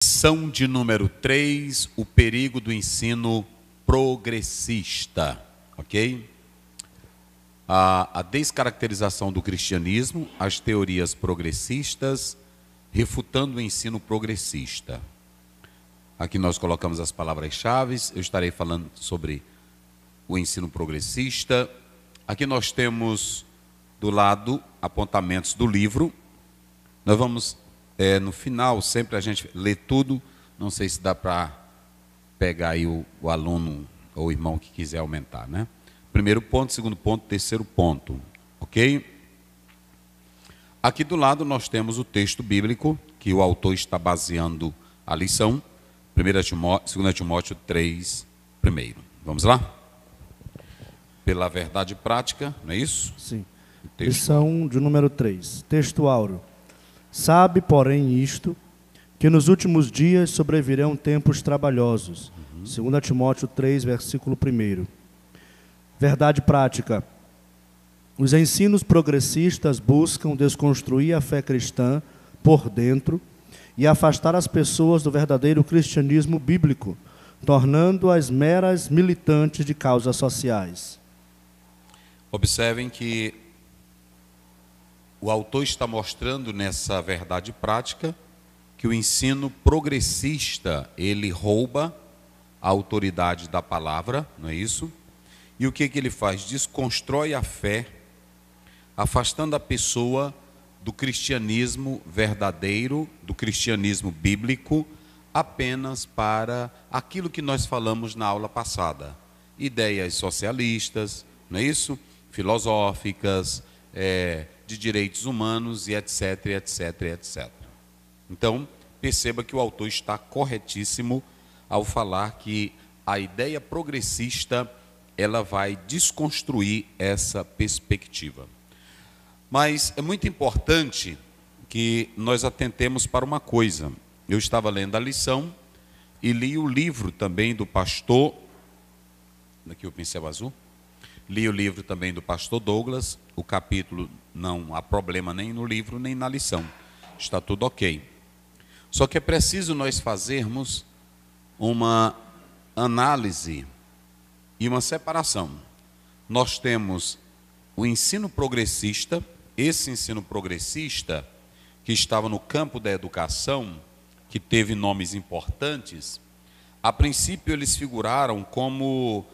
Lição de número 3, o perigo do ensino progressista, ok? A descaracterização do cristianismo, as teorias progressistas, refutando o ensino progressista. Aqui nós colocamos as palavras-chave, eu estarei falando sobre o ensino progressista. Aqui nós temos do lado apontamentos do livro. Nós vamos, no final, sempre a gente lê tudo. Não sei se dá para pegar aí o aluno ou o irmão que quiser aumentar, né? Primeiro ponto, segundo ponto, terceiro ponto, ok? Aqui do lado nós temos o texto bíblico, que o autor está baseando a lição, 2 Timóteo 3, primeiro. Vamos lá? Pela verdade prática, não é isso? Sim. Lição de número 3, texto áureo. Sabe, porém, isto, que nos últimos dias sobrevirão tempos trabalhosos. 2 Timóteo 3, versículo 1. Verdade prática. Os ensinos progressistas buscam desconstruir a fé cristã por dentro e afastar as pessoas do verdadeiro cristianismo bíblico, tornando-as meras militantes de causas sociais. Observem que o autor está mostrando nessa verdade prática que o ensino progressista, ele rouba a autoridade da palavra, não é isso? E o que ele faz? Desconstrói a fé, afastando a pessoa do cristianismo verdadeiro, do cristianismo bíblico, apenas para aquilo que nós falamos na aula passada. Ideias socialistas, não é isso? Filosóficas, de direitos humanos e etc, etc, etc. Então, perceba que o autor está corretíssimo ao falar que a ideia progressista ela vai desconstruir essa perspectiva. Mas é muito importante que nós atentemos para uma coisa. Eu estava lendo a lição e li o livro também do pastor... Aqui o pincel azul. Li o livro também do pastor Douglas. O capítulo não há problema nem no livro nem na lição. Está tudo ok. Só que é preciso nós fazermos uma análise e uma separação. Nós temos o ensino progressista, esse ensino progressista que estava no campo da educação, que teve nomes importantes. A princípio eles figuraram como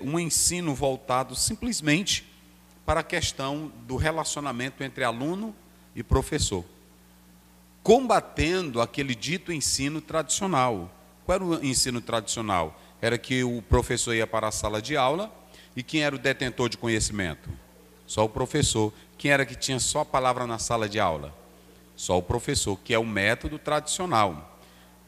um ensino voltado simplesmente para a questão do relacionamento entre aluno e professor, combatendo aquele dito ensino tradicional. Qual era o ensino tradicional? Era que o professor ia para a sala de aula e quem era o detentor de conhecimento? Só o professor. Quem era que tinha só a palavra na sala de aula? Só o professor, que é o método tradicional,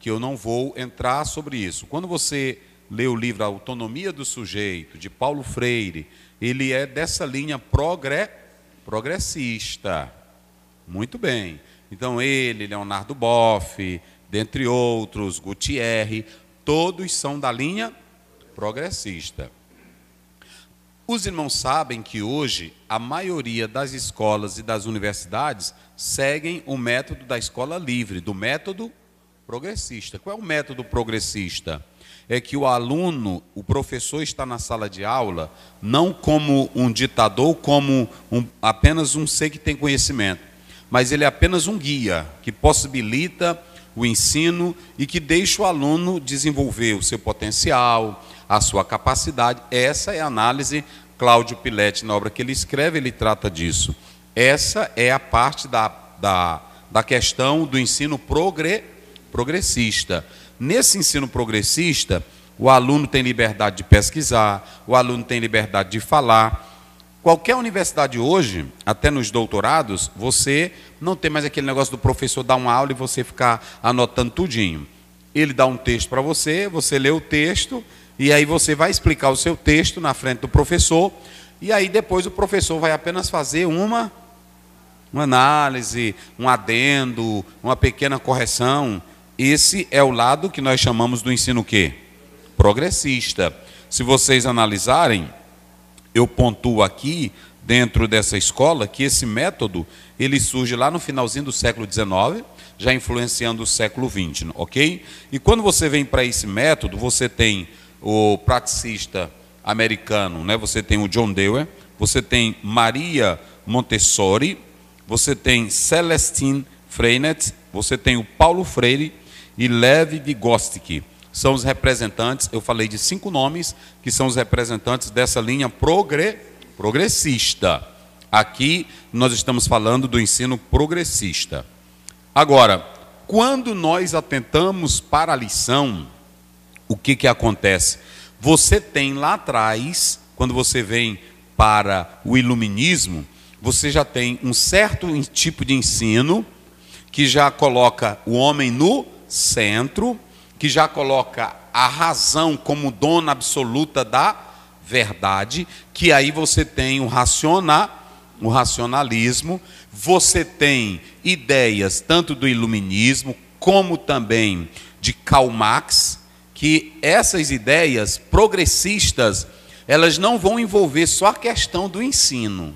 que eu não vou entrar sobre isso. Quando você lê o livro A Autonomia do Sujeito, de Paulo Freire, ele é dessa linha progressista. Muito bem. Então ele, Leonardo Boff, dentre outros, Gutierre, todos são da linha progressista. Os irmãos sabem que hoje a maioria das escolas e das universidades seguem o método da escola livre, do método progressista. Qual é o método progressista? É que o aluno, o professor está na sala de aula, não como um ditador, como apenas um ser que tem conhecimento, mas ele é apenas um guia que possibilita o ensino e que deixa o aluno desenvolver o seu potencial, a sua capacidade. Essa é a análise, Cláudio Piletti, na obra que ele escreve, ele trata disso. Essa é a parte da questão do ensino progressista. Nesse ensino progressista, o aluno tem liberdade de pesquisar, o aluno tem liberdade de falar. Qualquer universidade hoje, até nos doutorados, você não tem mais aquele negócio do professor dar uma aula e você ficar anotando tudinho. Ele dá um texto para você, você lê o texto, e aí você vai explicar o seu texto na frente do professor, e aí depois o professor vai apenas fazer uma análise, um adendo, uma pequena correção. Esse é o lado que nós chamamos do ensino o quê? Progressista. Se vocês analisarem, eu pontuo aqui dentro dessa escola que esse método ele surge lá no finalzinho do século XIX, já influenciando o século XX, ok? E quando você vem para esse método, você tem o praticista americano, né? Você tem o John Dewey, você tem Maria Montessori, você tem Celestine Freinet, você tem o Paulo Freire e Lev Vygotsky. São os representantes, eu falei de 5 nomes, que são os representantes dessa linha progressista. Aqui nós estamos falando do ensino progressista. Agora, quando nós atentamos para a lição, o que acontece? Você tem lá atrás, quando você vem para o iluminismo, você já tem um certo tipo de ensino que já coloca o homem no centro, que já coloca a razão como dona absoluta da verdade, que aí você tem o racionalismo, você tem ideias tanto do iluminismo como também de Karl Marx, que essas ideias progressistas, elas não vão envolver só a questão do ensino.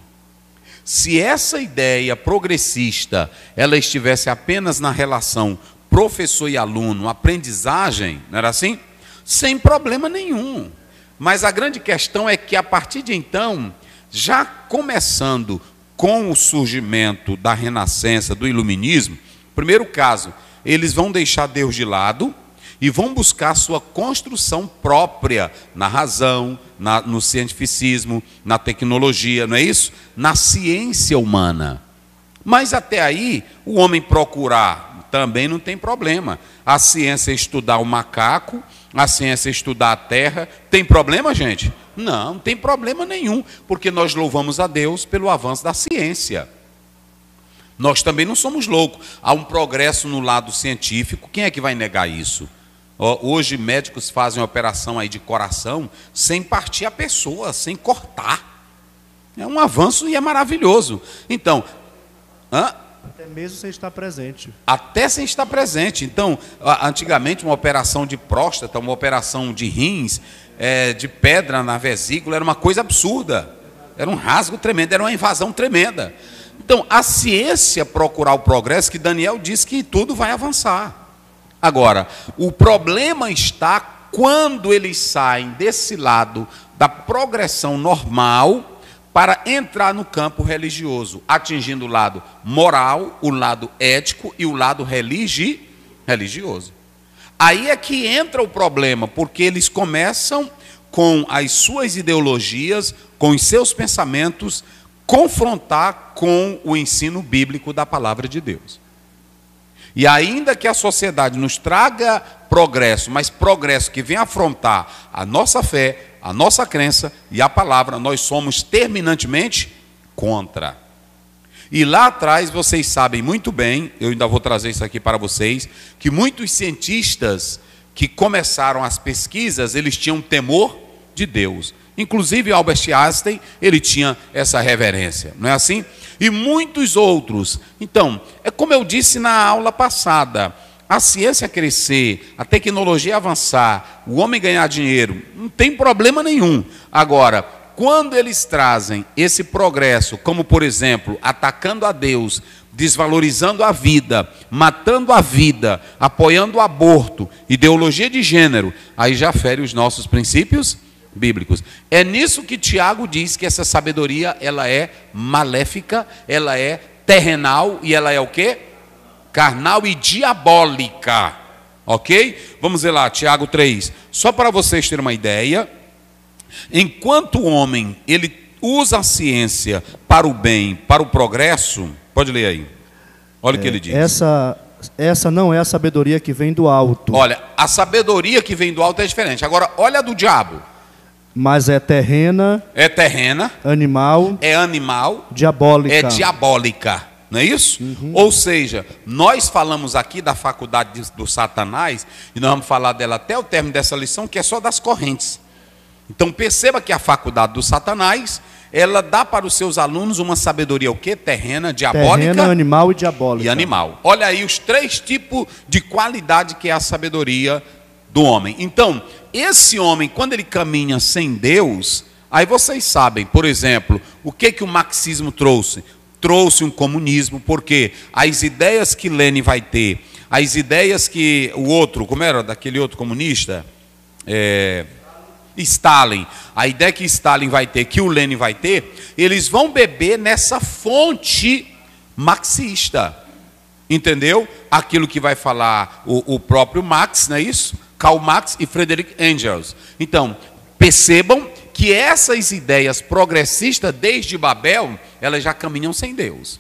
Se essa ideia progressista, ela estivesse apenas na relação professor e aluno, aprendizagem, não era assim? Sem problema nenhum. Mas a grande questão é que a partir de então, já começando com o surgimento da Renascença, do Iluminismo, primeiro caso, eles vão deixar Deus de lado e vão buscar sua construção própria na razão, no cientificismo, na tecnologia, não é isso? Na ciência humana. Mas até aí, o homem procurar também não tem problema. A ciência é estudar o macaco, a ciência é estudar a terra. Tem problema, gente? Não tem problema nenhum, porque nós louvamos a Deus pelo avanço da ciência. Nós também não somos loucos. Há um progresso no lado científico, quem é que vai negar isso? Hoje médicos fazem operação aí de coração sem partir a pessoa, sem cortar. É um avanço e é maravilhoso. Então, até mesmo sem estar presente. Até sem estar presente. Então, antigamente uma operação de próstata, uma operação de rins, de pedra na vesícula, era uma coisa absurda. Era um rasgo tremendo, era uma invasão tremenda. Então, a ciência procurar o progresso, que Daniel diz que tudo vai avançar. Agora, o problema está quando eles saem desse lado da progressão normal para entrar no campo religioso, atingindo o lado moral, o lado ético e o lado religioso. Aí é que entra o problema, porque eles começam com as suas ideologias, com os seus pensamentos, confrontar com o ensino bíblico da palavra de Deus. E ainda que a sociedade nos traga progresso, mas progresso que vem afrontar a nossa fé, a nossa crença e a palavra, nós somos terminantemente contra. E lá atrás, vocês sabem muito bem, eu ainda vou trazer isso aqui para vocês, que muitos cientistas que começaram as pesquisas, eles tinham temor de Deus. Inclusive Albert Einstein, ele tinha essa reverência, não é assim? E muitos outros. Então, é como eu disse na aula passada, a ciência crescer, a tecnologia avançar, o homem ganhar dinheiro, não tem problema nenhum. Agora, quando eles trazem esse progresso, como por exemplo, atacando a Deus, desvalorizando a vida, matando a vida, apoiando o aborto, ideologia de gênero, aí já fere os nossos princípios bíblicos. É nisso que Tiago diz que essa sabedoria, ela é maléfica, ela é terrenal e ela é o quê? Carnal e diabólica. Ok? Vamos ver lá, Tiago 3. Só para vocês terem uma ideia, enquanto o homem, ele usa a ciência para o bem, para o progresso, pode ler aí. Olha o que ele diz. Essa não é a sabedoria que vem do alto. Olha, a sabedoria que vem do alto é diferente. Agora, olha a do diabo. Mas é terrena. É terrena. Animal. É animal. Diabólica. É diabólica. Não é isso? Uhum. Ou seja, nós falamos aqui da faculdade do Satanás, e nós vamos falar dela até o término dessa lição, que é só das correntes. Então perceba que a faculdade do Satanás, ela dá para os seus alunos uma sabedoria o quê? Terrena, diabólica. Terrena, animal e diabólica. E animal. Olha aí os 3 tipos de qualidade que é a sabedoria do homem. Então, esse homem, quando ele caminha sem Deus, Aí vocês sabem, por exemplo, o que o marxismo trouxe? Trouxe um comunismo, porque as ideias que Lenin vai ter, as ideias que o outro, como era daquele outro comunista? Stalin. A ideia que Stalin vai ter, que o Lenin vai ter, eles vão beber nessa fonte marxista. Entendeu? Aquilo que vai falar o próprio Marx, não é isso? Karl Marx e Friedrich Engels. Então, percebam que essas ideias progressistas, desde Babel, elas já caminham sem Deus.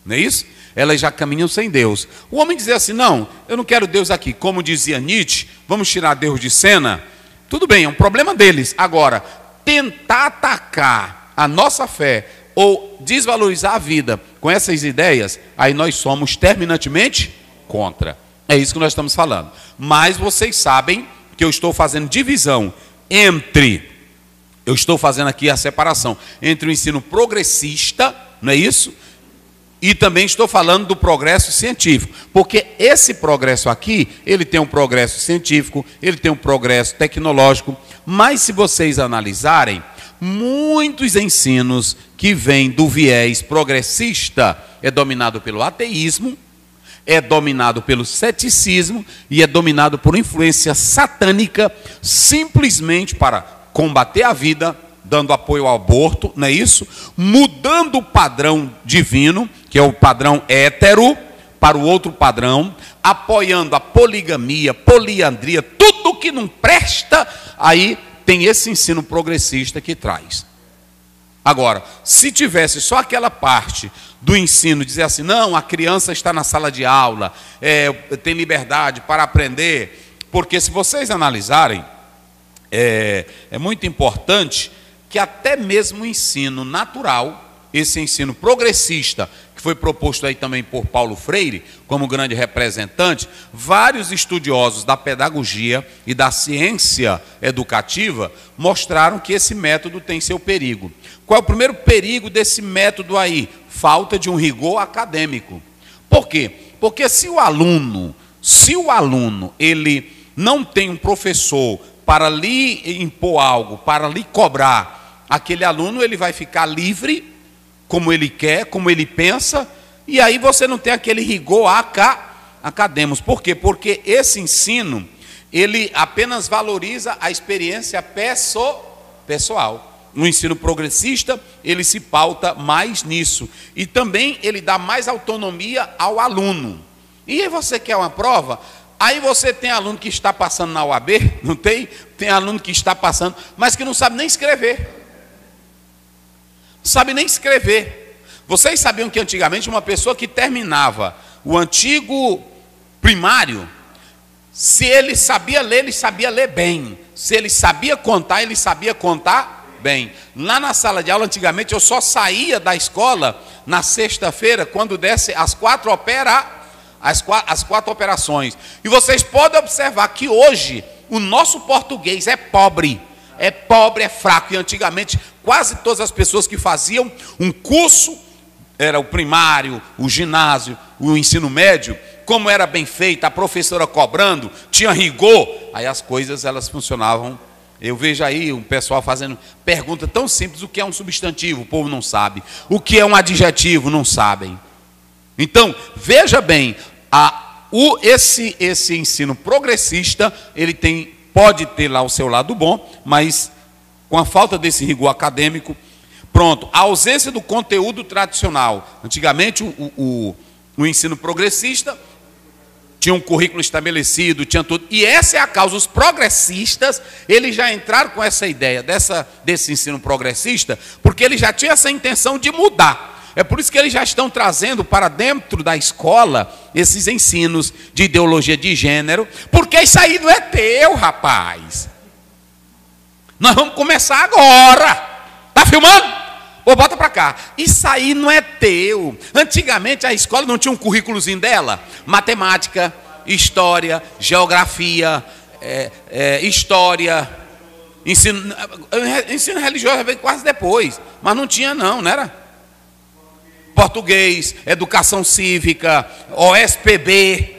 Não é isso? Elas já caminham sem Deus. O homem dizia assim, não, eu não quero Deus aqui. Como dizia Nietzsche, vamos tirar Deus de cena. Tudo bem, é um problema deles. Agora, tentar atacar a nossa fé ou desvalorizar a vida com essas ideias, aí nós somos terminantemente contra. É isso que nós estamos falando. Mas vocês sabem que eu estou fazendo divisão eu estou fazendo aqui a separação entre o ensino progressista, não é isso? E também estou falando do progresso científico, porque esse progresso aqui, ele tem um progresso científico, ele tem um progresso tecnológico, mas se vocês analisarem, muitos ensinos que vêm do viés progressista é dominado pelo ateísmo, é dominado pelo ceticismo e é dominado por influência satânica, simplesmente para combater a vida, dando apoio ao aborto, não é isso? Mudando o padrão divino, que é o padrão hétero, para o outro padrão, apoiando a poligamia, poliandria, tudo que não presta, aí tem esse ensino progressista que traz. Agora, se tivesse só aquela parte do ensino, dizer assim, não, a criança está na sala de aula, tem liberdade para aprender, porque se vocês analisarem, é muito importante que até mesmo o ensino natural, esse ensino progressista, que foi proposto aí também por Paulo Freire, como grande representante, vários estudiosos da pedagogia e da ciência educativa mostraram que esse método tem seu perigo. Qual é o primeiro perigo desse método aí? Falta de um rigor acadêmico. Por quê? Porque se o aluno ele não tem um professor para lhe impor algo, para lhe cobrar, aquele aluno ele vai ficar livre, como ele quer, como ele pensa, e aí você não tem aquele rigor acadêmico. Por quê? Porque esse ensino, ele apenas valoriza a experiência pessoal. No ensino progressista, ele se pauta mais nisso. E também ele dá mais autonomia ao aluno. E aí você quer uma prova? Aí você tem aluno que está passando na UAB, não tem? Tem aluno que está passando, mas que não sabe nem escrever. Não sabe nem escrever. Vocês sabiam que antigamente uma pessoa que terminava o antigo primário, se ele sabia ler, ele sabia ler bem. Se ele sabia contar, ele sabia contar bem. Lá na sala de aula, antigamente, eu só saía da escola na sexta-feira, quando desse as quatro operações. E vocês podem observar que hoje o nosso português é pobre, é fraco. E antigamente quase todas as pessoas que faziam um curso, era o primário, o ginásio, o ensino médio, como era bem feito, a professora cobrando, tinha rigor, aí as coisas elas funcionavam. Eu vejo aí um pessoal fazendo pergunta tão simples, o que é um substantivo, o povo não sabe. O que é um adjetivo, não sabem. Então, veja bem, esse ensino progressista, ele pode ter lá o seu lado bom, mas com a falta desse rigor acadêmico, pronto, a ausência do conteúdo tradicional. Antigamente, o ensino progressista tinha um currículo estabelecido, tinha tudo. E essa é a causa. Os progressistas, eles já entraram com essa ideia desse ensino progressista, porque eles já tinham essa intenção de mudar. É por isso que eles já estão trazendo para dentro da escola esses ensinos de ideologia de gênero, porque isso aí não é teu, rapaz. Nós vamos começar agora. Tá filmando? Ou bota para cá. Isso aí não é teu. Antigamente a escola não tinha um currículozinho dela? Matemática, história, geografia, história, ensino religioso veio quase depois, mas não tinha não era? Português, educação cívica, OSPB,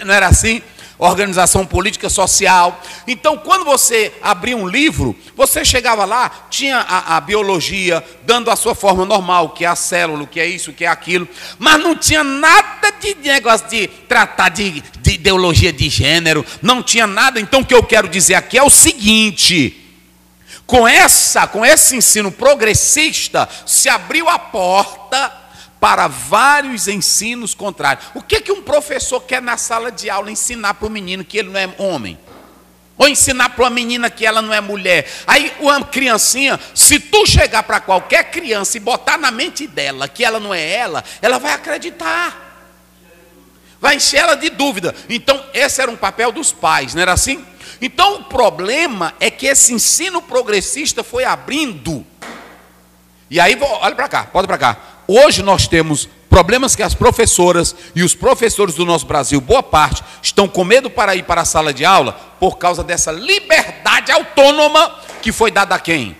não era assim? organização política social. Então, quando você abria um livro, você chegava lá, tinha a biologia dando a sua forma normal, que é a célula, que é isso, que é aquilo, mas não tinha nada de negócio de tratar de ideologia de gênero, não tinha nada. Então, o que eu quero dizer aqui é o seguinte: com esse ensino progressista, se abriu a porta para vários ensinos contrários. O que um professor quer na sala de aula ensinar para o menino que ele não é homem? Ou ensinar para uma menina que ela não é mulher? Aí uma criancinha, se tu chegar para qualquer criança e botar na mente dela que ela não é ela vai acreditar. Vai encher ela de dúvida. Então, esse era um papel dos pais, não era assim? Então, o problema é que esse ensino progressista foi abrindo. E aí, olha para cá, pode para cá. Hoje nós temos problemas que as professoras e os professores do nosso Brasil, boa parte, estão com medo para ir para a sala de aula por causa dessa liberdade autônoma que foi dada a quem?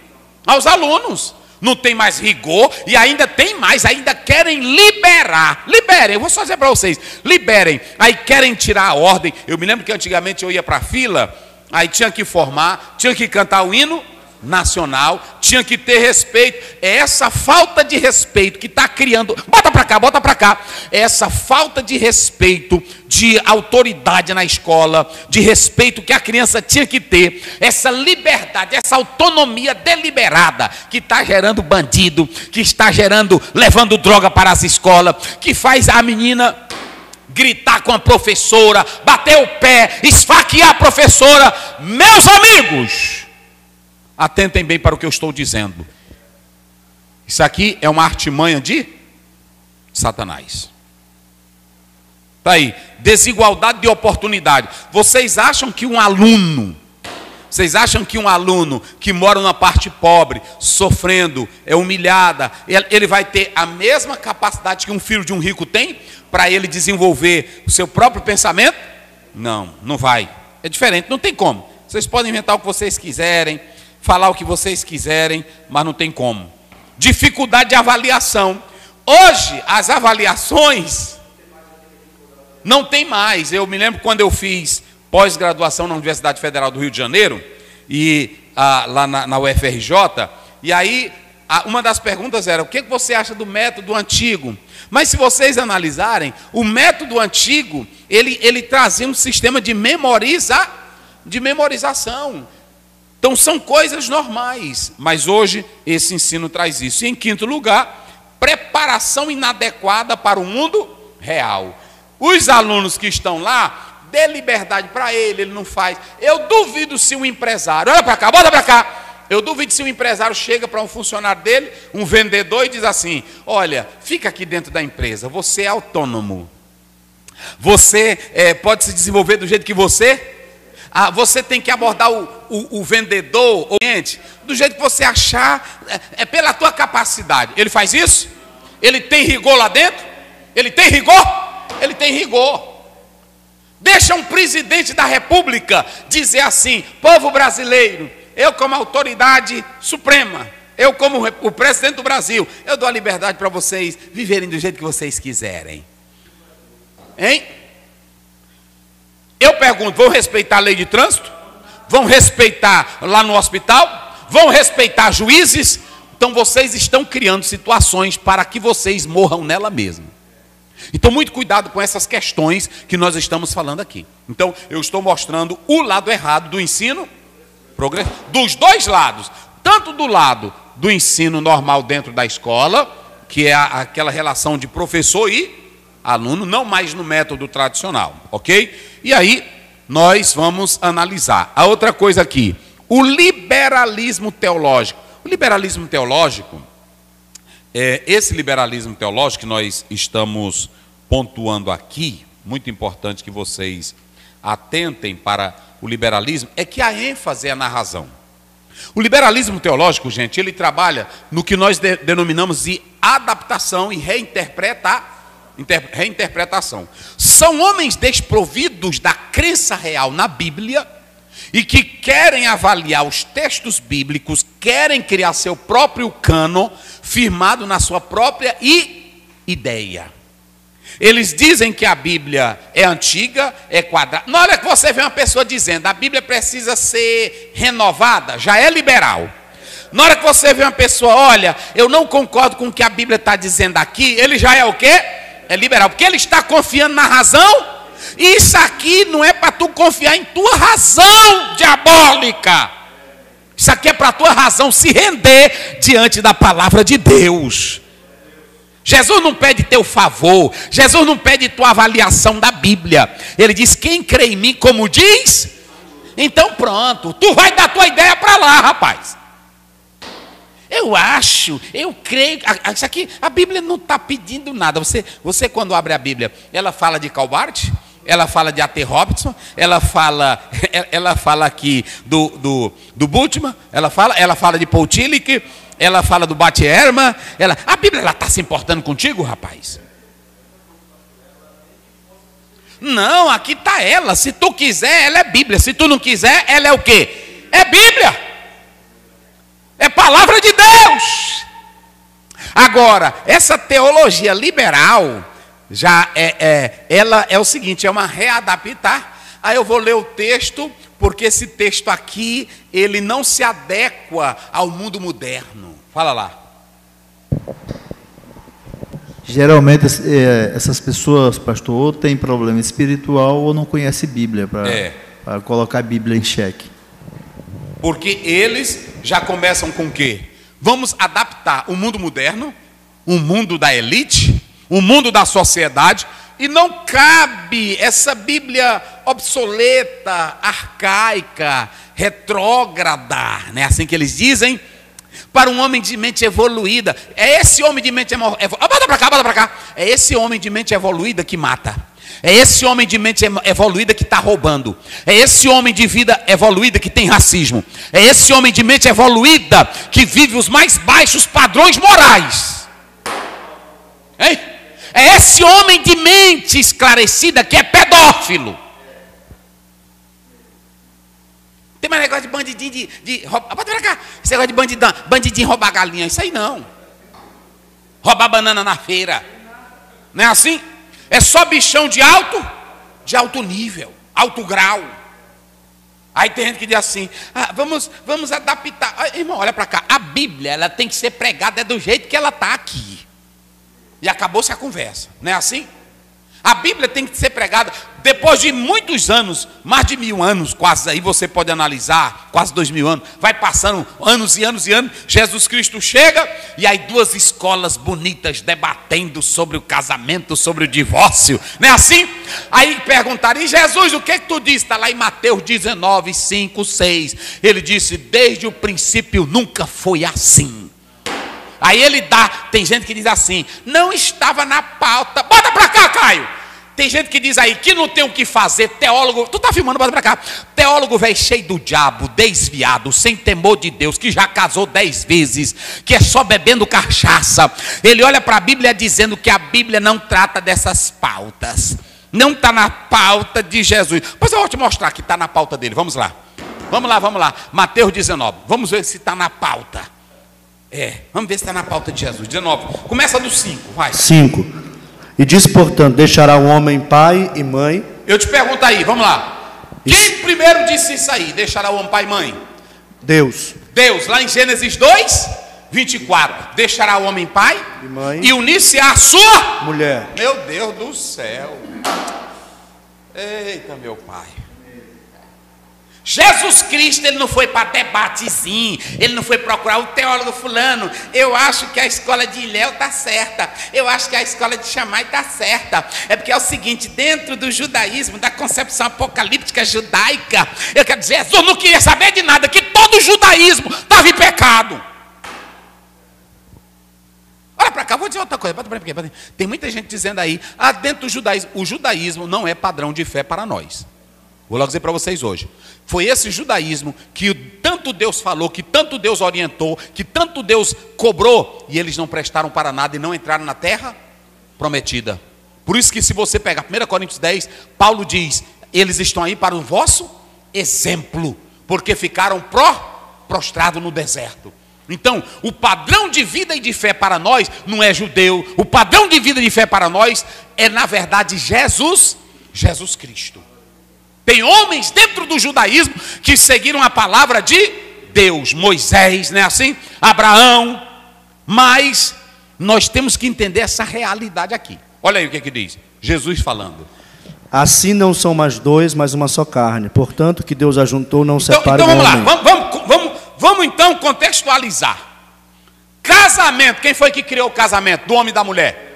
Aos alunos. Não tem mais rigor e ainda tem mais, ainda querem liberar. Liberem, eu vou só dizer para vocês, liberem. Aí querem tirar a ordem. Eu me lembro que antigamente eu ia para a fila, aí tinha que formar, tinha que cantar o hino nacional, tinha que ter respeito. É essa falta de respeito que está criando, bota para cá, é essa falta de respeito, de autoridade na escola, de respeito que a criança tinha que ter, essa liberdade, essa autonomia deliberada, que está gerando bandido, que está levando droga para as escolas, que faz a menina gritar com a professora, bater o pé, esfaquear a professora. Meus amigos, atentem bem para o que eu estou dizendo. Isso aqui é uma artimanha de Satanás. Está aí, desigualdade de oportunidade. Vocês acham que um aluno que mora numa parte pobre, sofrendo, é humilhada, ele vai ter a mesma capacidade que um filho de um rico tem para ele desenvolver o seu próprio pensamento? Não, não vai. É diferente, não tem como. Vocês podem inventar o que vocês quiserem, falar o que vocês quiserem, mas não tem como. Dificuldade de avaliação. Hoje, as avaliações não tem mais. Eu me lembro quando eu fiz pós-graduação na Universidade Federal do Rio de Janeiro, e lá na UFRJ, e aí uma das perguntas era: o que você acha do método antigo? Mas se vocês analisarem, o método antigo, ele trazia um sistema de memorização. Então são coisas normais, mas hoje esse ensino traz isso. E em quinto lugar, preparação inadequada para o mundo real. Os alunos que estão lá, dê liberdade para ele não faz. Eu duvido se um empresário, olha para cá, bota para cá. Eu duvido se um empresário chega para um funcionário dele, um vendedor, e diz assim: olha, fica aqui dentro da empresa, você é autônomo. Você pode se desenvolver do jeito que você... você tem que abordar o vendedor, o cliente, do jeito que você achar, pela tua capacidade. Ele faz isso? Ele tem rigor lá dentro? Ele tem rigor? Ele tem rigor. Deixa um presidente da República dizer assim: povo brasileiro, eu como autoridade suprema, eu como o presidente do Brasil, eu dou a liberdade para vocês viverem do jeito que vocês quiserem. Hein? Eu pergunto: vão respeitar a lei de trânsito? Vão respeitar lá no hospital? Vão respeitar juízes? Então vocês estão criando situações para que vocês morram nela mesma. Então muito cuidado com essas questões que nós estamos falando aqui. Então eu estou mostrando o lado errado do ensino progressivo, dos dois lados. Tanto do lado do ensino normal dentro da escola, que é aquela relação de professor e aluno, não mais no método tradicional, ok? E aí nós vamos analisar. A outra coisa aqui, o liberalismo teológico. O liberalismo teológico, esse liberalismo teológico que nós estamos pontuando aqui, muito importante que vocês atentem para o liberalismo, é que a ênfase é na razão. O liberalismo teológico, gente, ele trabalha no que nós denominamos de adaptação e reinterpretação. São homens desprovidos da crença real na Bíblia e que querem avaliar os textos bíblicos, querem criar seu próprio cânon firmado na sua própria ideia. Eles dizem que a Bíblia é antiga, é quadrada. Na hora que você vê uma pessoa dizendo a Bíblia precisa ser renovada, já é liberal. Na hora que você vê uma pessoa, olha, eu não concordo com o que a Bíblia está dizendo aqui, ele já é o quê? É liberal, porque ele está confiando na razão. Isso aqui não é para tu confiar em tua razão diabólica. Isso aqui é para a tua razão se render diante da palavra de Deus. Jesus não pede teu favor, Jesus não pede tua avaliação da Bíblia. Ele diz, quem crê em mim, como diz, então pronto, tu vai dar tua ideia para lá, rapaz. Eu creio, isso aqui, a Bíblia não está pedindo nada. Você quando abre a Bíblia, ela fala de Calbart, ela fala de A.T. Robertson, ela fala aqui do Bultmann, ela fala de Paul Tillich, ela fala do Bart Ehrman, a Bíblia está se importando contigo, rapaz? Não, aqui está ela, se tu quiser, ela é Bíblia, se tu não quiser, ela é o quê? É Bíblia. É palavra de Deus. Agora, essa teologia liberal, ela é o seguinte, é uma readaptar. Aí eu vou ler o texto, porque esse texto aqui, ele não se adequa ao mundo moderno. Fala lá. Geralmente, essas pessoas, pastor, ou têm problema espiritual ou não conhecem Bíblia, para colocar a Bíblia em xeque. Porque eles já começam com o quê? Vamos adaptar o mundo moderno, o mundo da elite, o mundo da sociedade, e não cabe essa Bíblia obsoleta, arcaica, retrógrada, não é assim que eles dizem? Para um homem de mente evoluída. É esse homem de mente evoluída. Bota para cá. É esse homem de mente evoluída que mata. É esse homem de mente evoluída que está roubando. É esse homem de vida evoluída que tem racismo. É esse homem de mente evoluída que vive os mais baixos padrões morais. Hein? É esse homem de mente esclarecida que é pedófilo. Tem mais negócio de bandidinho de roubar. Bota pra cá. Esse negócio de bandidinho roubar galinha. Isso aí não. Roubar banana na feira. Não é assim? É só bichão de alto nível, alto grau. Aí tem gente que diz assim, vamos adaptar. Irmão, olha para cá, a Bíblia ela tem que ser pregada do jeito que ela está aqui. E acabou-se a conversa, não é assim? A Bíblia tem que ser pregada depois de muitos anos, mais de 1000 anos quase, aí você pode analisar, quase 2000 anos, vai passando anos e anos e anos, Jesus Cristo chega, e aí duas escolas bonitas debatendo sobre o casamento, sobre o divórcio, não é assim? Aí perguntaram, e Jesus, o que tu disse? Está lá em Mateus 19, 5, 6, ele disse, desde o princípio nunca foi assim. Aí ele tem gente que diz assim, não estava na pauta. Bota pra cá, Caio. Tem gente que diz aí que não tem o que fazer, teólogo, tu tá filmando, bota pra cá. Teólogo velho cheio do diabo, desviado, sem temor de Deus, que já casou 10 vezes, que é só bebendo cachaça. Ele olha para a Bíblia dizendo que a Bíblia não trata dessas pautas. Não está na pauta de Jesus. Pois eu vou te mostrar que está na pauta dele, vamos lá. Vamos lá. Mateus 19, vamos ver se está na pauta. Vamos ver se está na pauta de Jesus. 19, começa do 5, vai. 5. E diz, portanto, deixará o homem pai e mãe. Eu te pergunto aí, vamos lá. Quem primeiro disse isso aí? Deixará o homem pai e mãe? Deus, lá em Gênesis 2, 24. Deixará o homem pai e mãe e unir-se à sua mulher. Meu Deus do céu. Eita, meu pai. Jesus Cristo, ele não foi para debatezinho, ele não foi procurar o teólogo fulano, eu acho que a escola de Ilhéu está certa, eu acho que a escola de Shammai está certa, é porque é o seguinte, dentro do judaísmo, da concepção apocalíptica judaica, eu quero dizer, Jesus não queria saber de nada, que todo o judaísmo estava em pecado. Olha para cá, vou dizer outra coisa, tem muita gente dizendo aí, dentro do judaísmo, o judaísmo não é padrão de fé para nós. Vou logo dizer para vocês hoje. Foi esse judaísmo que tanto Deus falou, que tanto Deus orientou, que tanto Deus cobrou, e eles não prestaram para nada e não entraram na terra prometida. Por isso que se você pegar 1 Coríntios 10, Paulo diz, eles estão aí para o vosso exemplo, porque ficaram prostrados no deserto. Então, o padrão de vida e de fé para nós não é judeu, o padrão de vida e de fé para nós é na verdade Jesus Cristo. Tem homens dentro do judaísmo que seguiram a palavra de Deus, Moisés, não é assim? Abraão, mas nós temos que entender essa realidade aqui. Olha aí o que diz, Jesus falando. Assim não são mais dois, mas uma só carne. Portanto, que Deus ajuntou, não separe então o vamos homem. lá, vamos então contextualizar. Casamento, quem foi que criou o casamento do homem e da mulher?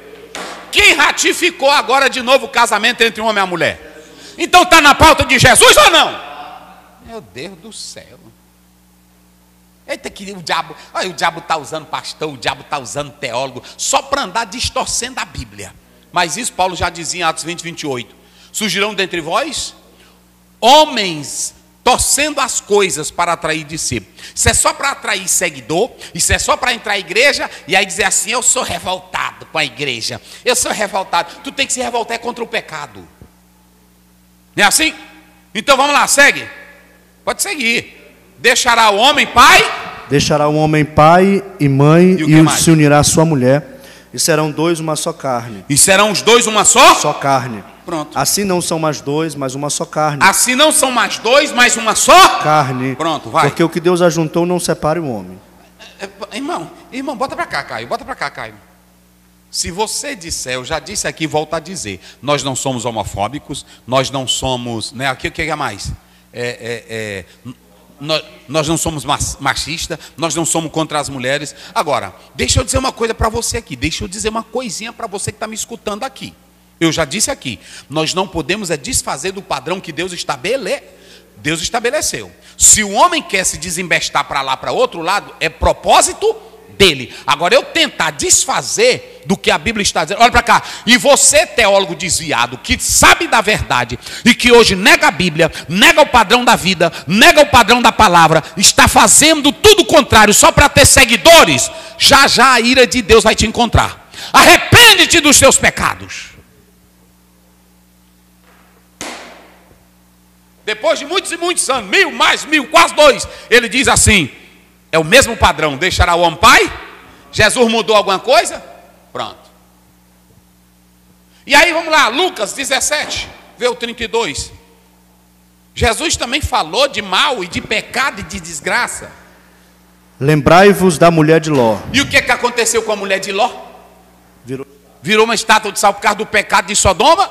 Quem ratificou agora de novo o casamento entre o homem e a mulher? Então está na pauta de Jesus ou não? Meu Deus do céu. Eita, que o diabo está usando pastor, o diabo está usando teólogo, só para andar distorcendo a Bíblia. Mas isso Paulo já dizia em Atos 20, 28. Surgirão dentre vós homens torcendo as coisas para atrair discípulos. Isso é só para atrair seguidor, isso é só para entrar na igreja e aí dizer assim, eu sou revoltado com a igreja, eu sou revoltado. Tu tem que se revoltar contra o pecado. Não é assim? Então vamos lá, segue. Pode seguir. Deixará o homem pai. Deixará o homem pai e mãe e se unirá à sua mulher. E serão dois uma só carne. E serão os dois uma só? Só carne. Pronto. Assim não são mais dois, mas uma só carne. Assim não são mais dois, mas uma só? Carne. Pronto, vai. Porque o que Deus ajuntou não separe o homem. Irmão, bota para cá, Caio. Bota para cá, Caio. Se você disser, eu já disse aqui, volto a dizer, nós não somos homofóbicos, nós não somos, né? Aqui o que é mais? Nós não somos machistas, nós não somos contra as mulheres. Agora, deixa eu dizer uma coisa para você aqui, deixa eu dizer uma coisinha para você que está me escutando aqui. Eu já disse aqui, nós não podemos desfazer do padrão que Deus estabeleceu. Se o homem quer se desembestar para lá, para outro lado, é propósito dele. Agora eu tentar desfazer do que a Bíblia está dizendo, olha para cá, e você teólogo desviado, que sabe da verdade, e que hoje nega a Bíblia, nega o padrão da vida, nega o padrão da palavra, está fazendo tudo o contrário, só para ter seguidores, já a ira de Deus vai te encontrar. Arrepende-te dos seus pecados. Depois de muitos e muitos anos, 1000, mais 1000, quase 2, ele diz assim, é o mesmo padrão, deixará o homem pai? Jesus mudou alguma coisa? Pronto. E aí vamos lá, Lucas 17, vê o 32. Jesus também falou de mal e de pecado e de desgraça. Lembrai-vos da mulher de Ló. E o que aconteceu com a mulher de Ló? Virou uma estátua de sal por causa do pecado de Sodoma?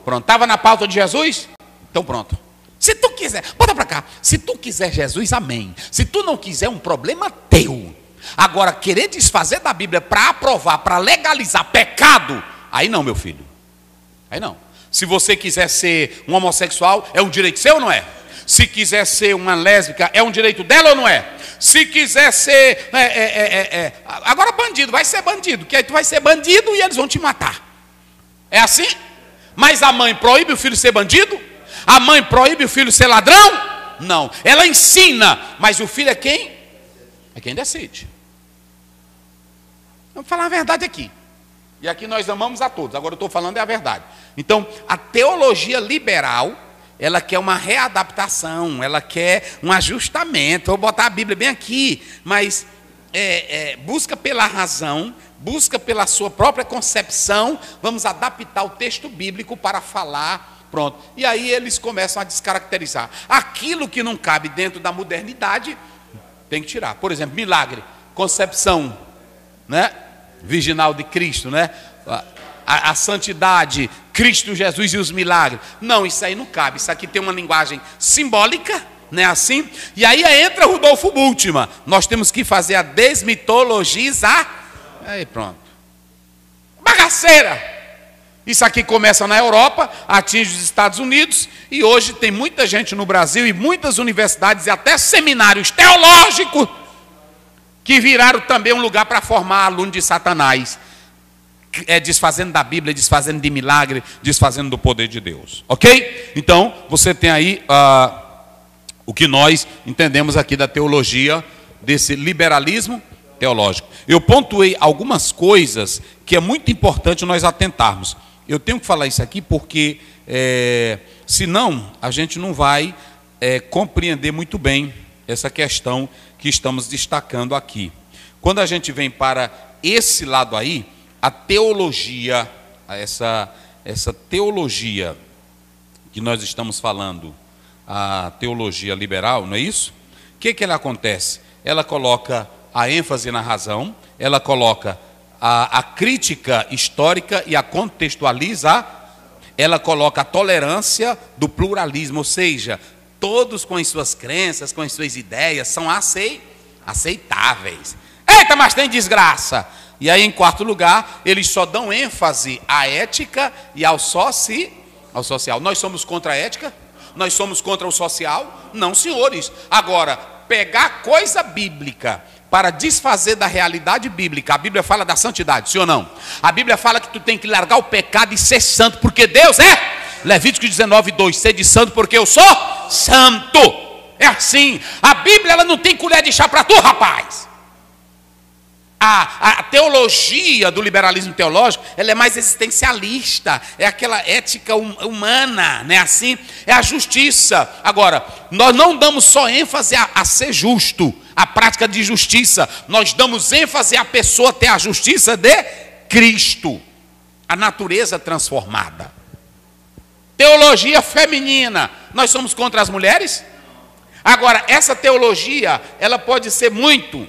Pronto, estava na pauta de Jesus? Então pronto. Se tu quiser, bota para cá. Se tu quiser Jesus, amém. Se tu não quiser, um problema teu. Agora, querer desfazer da Bíblia para aprovar, para legalizar pecado, aí não, meu filho. Aí não. Se você quiser ser um homossexual, é um direito seu ou não é? Se quiser ser uma lésbica, é um direito dela ou não é? Se quiser ser... Agora bandido, vai ser bandido. Que aí tu vai ser bandido e eles vão te matar. É assim? Mas a mãe proíbe o filho ser bandido? A mãe proíbe o filho ser ladrão? Não. Ela ensina, mas o filho é quem? É quem decide. Vamos falar a verdade aqui. E aqui nós amamos a todos. Agora eu estou falando a verdade. Então, a teologia liberal, ela quer uma readaptação, ela quer um ajustamento. Vou botar a Bíblia bem aqui, mas busca pela razão, busca pela sua própria concepção. Vamos adaptar o texto bíblico para falar. Pronto. E aí eles começam a descaracterizar. Aquilo que não cabe dentro da modernidade, tem que tirar. Por exemplo, milagre, concepção, né? Virginal de Cristo, né? A santidade, Cristo Jesus e os milagres. Não, isso aí não cabe. Isso aqui tem uma linguagem simbólica, né? Assim. E aí entra Rudolfo Bultmann. Nós temos que fazer a desmitologizar. Aí pronto. Bagaceira. Isso aqui começa na Europa, atinge os Estados Unidos, e hoje tem muita gente no Brasil e muitas universidades e até seminários teológicos que viraram também um lugar para formar aluno de Satanás, desfazendo da Bíblia, desfazendo de milagre, desfazendo do poder de Deus. Ok? Então, você tem aí o que nós entendemos aqui da teologia, desse liberalismo teológico. Eu pontuei algumas coisas que é muito importante nós atentarmos. Eu tenho que falar isso aqui porque, senão, a gente não vai compreender muito bem essa questão que estamos destacando aqui. Quando a gente vem para esse lado aí, a teologia, essa teologia que nós estamos falando, a teologia liberal, não é isso? O que ela acontece? Ela coloca a ênfase na razão, ela coloca a crítica histórica e a contextualiza, ela coloca a tolerância do pluralismo, ou seja, todos com as suas crenças, com as suas ideias, são aceitáveis. Eita, mas tem desgraça! E aí, em quarto lugar, eles só dão ênfase à ética e ao social. Nós somos contra a ética? Nós somos contra o social? Não, senhores. Agora, pegar coisa bíblica para desfazer da realidade bíblica. A Bíblia fala da santidade, sim ou não? A Bíblia fala que tu tem que largar o pecado e ser santo, porque Deus é. Levítico 19:2, sede santo porque eu sou santo. É assim. A Bíblia ela não tem colher de chá para tu, rapaz. A teologia do liberalismo teológico, ela é mais existencialista, é aquela ética humana, não é assim? É a justiça. Agora, nós não damos só ênfase a ser justo, a prática de justiça, nós damos ênfase à pessoa ter a justiça de Cristo, a natureza transformada. Teologia feminina, nós somos contra as mulheres? Agora, essa teologia, ela pode ser muito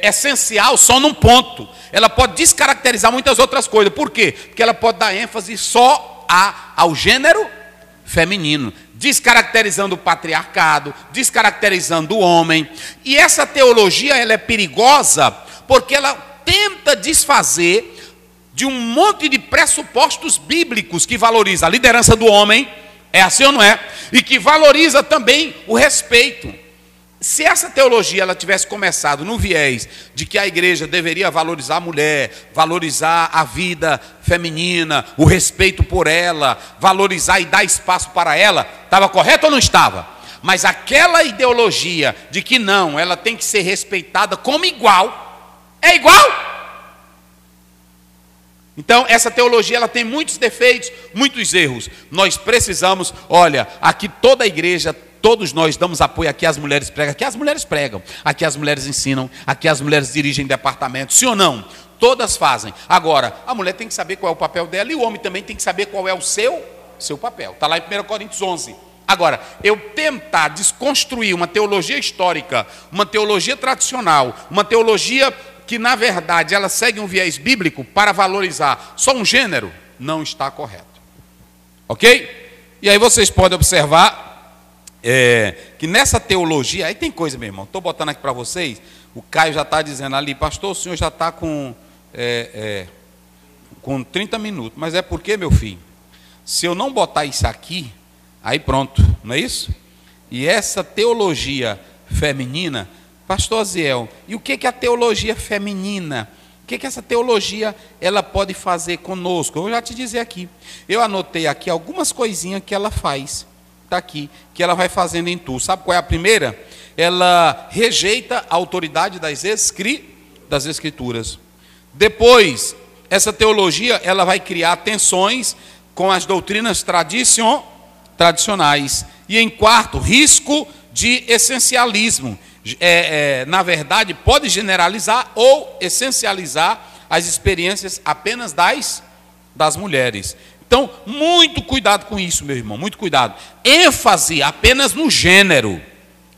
essencial só num ponto. Ela pode descaracterizar muitas outras coisas. Por quê? Porque ela pode dar ênfase só ao gênero feminino, descaracterizando o patriarcado, descaracterizando o homem. E essa teologia ela é perigosa porque ela tenta desfazer de um monte de pressupostos bíblicos que valoriza a liderança do homem, é assim ou não é? E que valoriza também o respeito. Se essa teologia ela tivesse começado no viés de que a igreja deveria valorizar a mulher, valorizar a vida feminina, o respeito por ela, valorizar e dar espaço para ela, estava correto ou não estava? Mas aquela ideologia de que não, ela tem que ser respeitada como igual, é igual? Então essa teologia ela tem muitos defeitos, muitos erros. Nós precisamos, olha, aqui toda a igreja, todos nós damos apoio, aqui as mulheres pregam, aqui as mulheres ensinam, aqui as mulheres dirigem departamentos, sim ou não? Todas fazem. Agora, a mulher tem que saber qual é o papel dela e o homem também tem que saber qual é o seu papel. Está lá em 1 Coríntios 11. Agora, eu tentar desconstruir uma teologia histórica, uma teologia tradicional, uma teologia que na verdade ela segue um viés bíblico para valorizar só um gênero, não está correto. Ok? E aí vocês podem observar que nessa teologia, aí tem coisa, meu irmão, estou botando aqui para vocês, o Caio já está dizendo ali, pastor, o senhor já está com 30 minutos, mas é porque, meu filho, se eu não botar isso aqui, aí pronto, não é isso? E essa teologia feminina, pastor Aziel, e o que a teologia feminina, o que essa teologia ela pode fazer conosco? Eu vou já te dizer aqui, eu anotei aqui algumas coisinhas que ela faz, está aqui, que ela vai fazendo em tu. Sabe qual é a primeira? Ela rejeita a autoridade das escrituras. Depois, essa teologia ela vai criar tensões com as doutrinas tradicionais. E em quarto, risco de essencialismo. Na verdade, pode generalizar ou essencializar as experiências apenas das mulheres. Então, muito cuidado com isso, meu irmão, muito cuidado. ênfase apenas no gênero,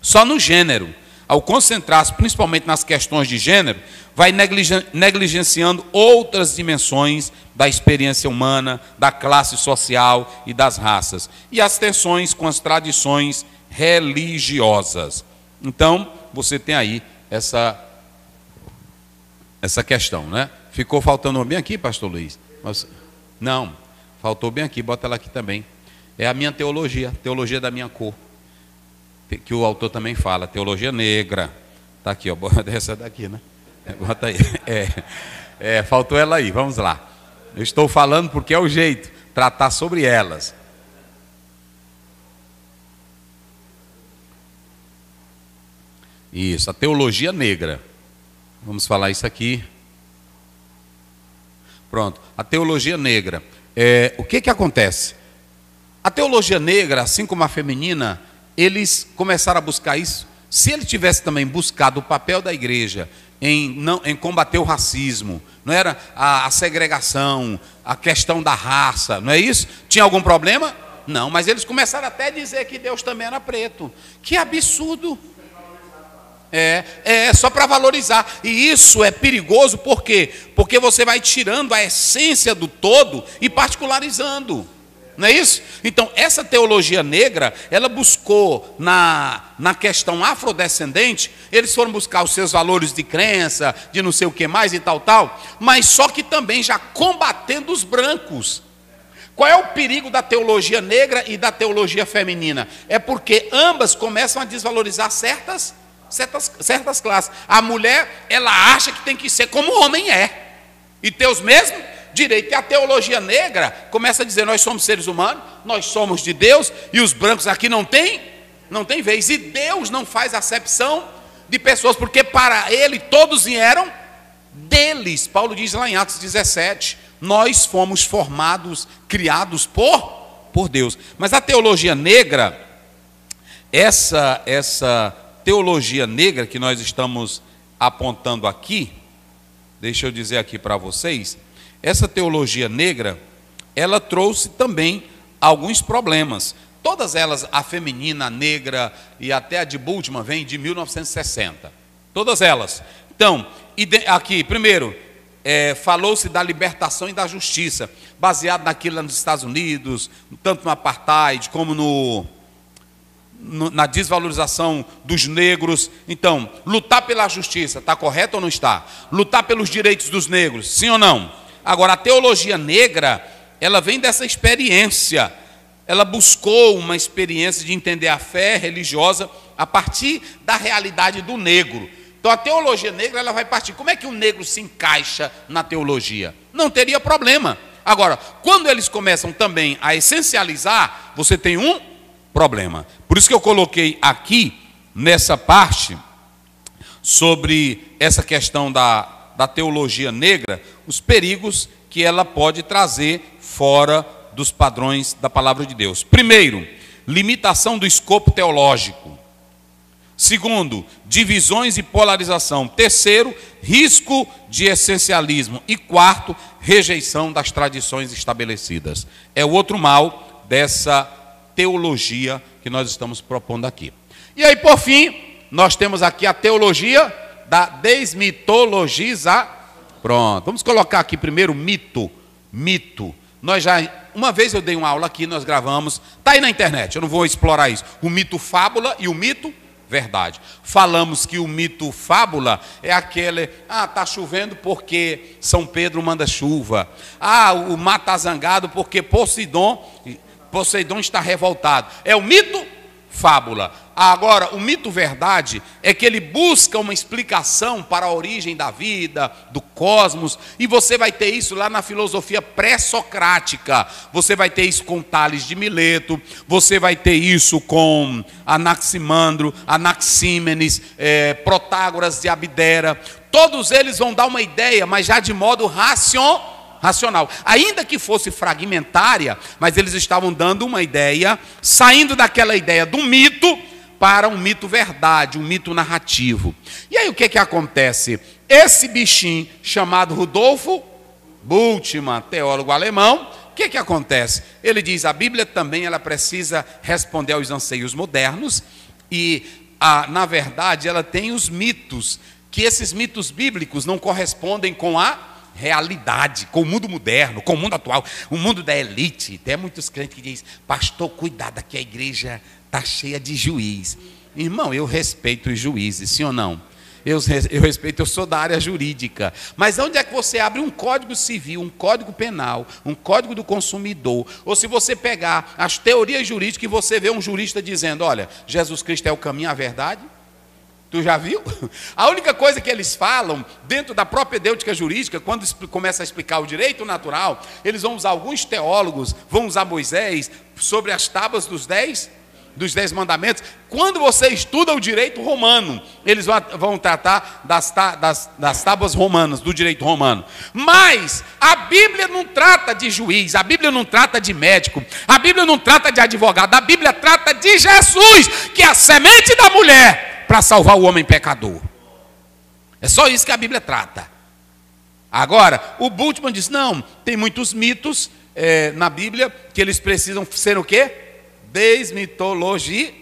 só no gênero. Ao concentrar-se principalmente nas questões de gênero, vai negligenciando outras dimensões da experiência humana, da classe social e das raças. E as tensões com as tradições religiosas. Então, você tem aí essa questão, né? Ficou faltando bem aqui, pastor Luiz? Não, faltou bem aqui, bota ela aqui também. É a minha teologia da minha cor. Que o autor também fala, teologia negra. Está aqui, ó, bota essa daqui, né? Bota aí. Faltou ela aí, vamos lá. Eu estou falando porque é o jeito, tratar sobre elas. Isso, a teologia negra. Vamos falar isso aqui. Pronto, a teologia negra. O que acontece? A teologia negra, assim como a feminina, eles começaram a buscar isso. Se ele tivesse também buscado o papel da igreja em combater o racismo, não era a segregação, a questão da raça, não é isso? Tinha algum problema? Não, mas eles começaram até a dizer que Deus também era preto. Que absurdo! Só para valorizar. E isso é perigoso, por quê? Porque você vai tirando a essência do todo e particularizando. Não é isso? Então, essa teologia negra, ela buscou na questão afrodescendente, eles foram buscar os seus valores de crença, de não sei o que mais e tal, mas só que também já combatendo os brancos. Qual é o perigo da teologia negra e da teologia feminina? É porque ambas começam a desvalorizar certas classes. A mulher, ela acha que tem que ser como o homem é, e ter os mesmos direitos. E a teologia negra começa a dizer: nós somos seres humanos, nós somos de Deus, e os brancos aqui não tem vez. E Deus não faz acepção de pessoas, porque para ele todos vieram deles. Paulo diz lá em Atos 17, nós fomos formados, criados por Deus. Mas a teologia negra, essa teologia negra que nós estamos apontando aqui, deixa eu dizer aqui para vocês, essa teologia negra, ela trouxe também alguns problemas. Todas elas, a feminina, a negra e até a de Bultmann, vem de 1960. Todas elas. Então, aqui, primeiro, falou-se da libertação e da justiça, baseado naquilo nos Estados Unidos, tanto no apartheid como na desvalorização dos negros. Então, lutar pela justiça, está correto ou não está? Lutar pelos direitos dos negros, sim ou não? Agora, a teologia negra, ela vem dessa experiência. Ela buscou uma experiência de entender a fé religiosa a partir da realidade do negro. Então, a teologia negra, ela vai partir. Como é que o negro se encaixa na teologia? Não teria problema. Agora, quando eles começam também a essencializar, você tem um problema. Por isso que eu coloquei aqui, nessa parte, sobre essa questão da teologia negra, os perigos que ela pode trazer fora dos padrões da palavra de Deus. Primeiro, limitação do escopo teológico. Segundo, divisões e polarização. Terceiro, risco de essencialismo. E quarto, rejeição das tradições estabelecidas. É o outro mal dessa teologia que nós estamos propondo aqui. E aí, por fim, nós temos aqui a teologia da desmitologização. Pronto, vamos colocar aqui primeiro mito. Uma vez eu dei uma aula aqui, nós gravamos, está aí na internet, eu não vou explorar isso. O mito fábula e o mito verdade. Falamos que o mito fábula é aquele, está chovendo porque São Pedro manda chuva. O mar está zangado porque Poseidon está revoltado. É o mito fábula. Agora, o mito verdade é que ele busca uma explicação para a origem da vida, do cosmos, e você vai ter isso lá na filosofia pré-socrática. Você vai ter isso com Tales de Mileto, você vai ter isso com Anaximandro, Anaxímenes, Protágoras de Abdera. Todos eles vão dar uma ideia, mas já de modo racional, ainda que fosse fragmentária, mas eles estavam dando uma ideia, saindo daquela ideia do mito para um mito verdade, um mito narrativo. E aí o que acontece? Esse bichinho chamado Rudolf Bultmann, teólogo alemão, o que acontece? Ele diz, a Bíblia também ela precisa responder aos anseios modernos e, na verdade, ela tem os mitos, que esses mitos bíblicos não correspondem com a realidade, com o mundo moderno, com o mundo atual, o mundo da elite. Tem muitos crentes que dizem, pastor, cuidado, aqui a igreja está cheia de juiz. Irmão, eu respeito os juízes, sim ou não? Eu respeito, eu sou da área jurídica. Mas onde é que você abre um código civil, um código penal, um código do consumidor? Ou se você pegar as teorias jurídicas e você vê um jurista dizendo, olha, Jesus Cristo é o caminho, a verdade? Tu já viu? A única coisa que eles falam, dentro da propedêutica jurídica, quando começa a explicar o direito natural, eles vão usar alguns teólogos, vão usar Moisés, sobre as tábuas dos 10 mandamentos. Quando você estuda o direito romano, eles vão tratar das tábuas romanas, do direito romano. Mas a Bíblia não trata de juiz, a Bíblia não trata de médico, a Bíblia não trata de advogado, a Bíblia trata de Jesus, que é a semente da mulher, para salvar o homem pecador. É só isso que a Bíblia trata. Agora, o Bultmann diz, não, tem muitos mitos na Bíblia que eles precisam ser o quê? Desmitologia.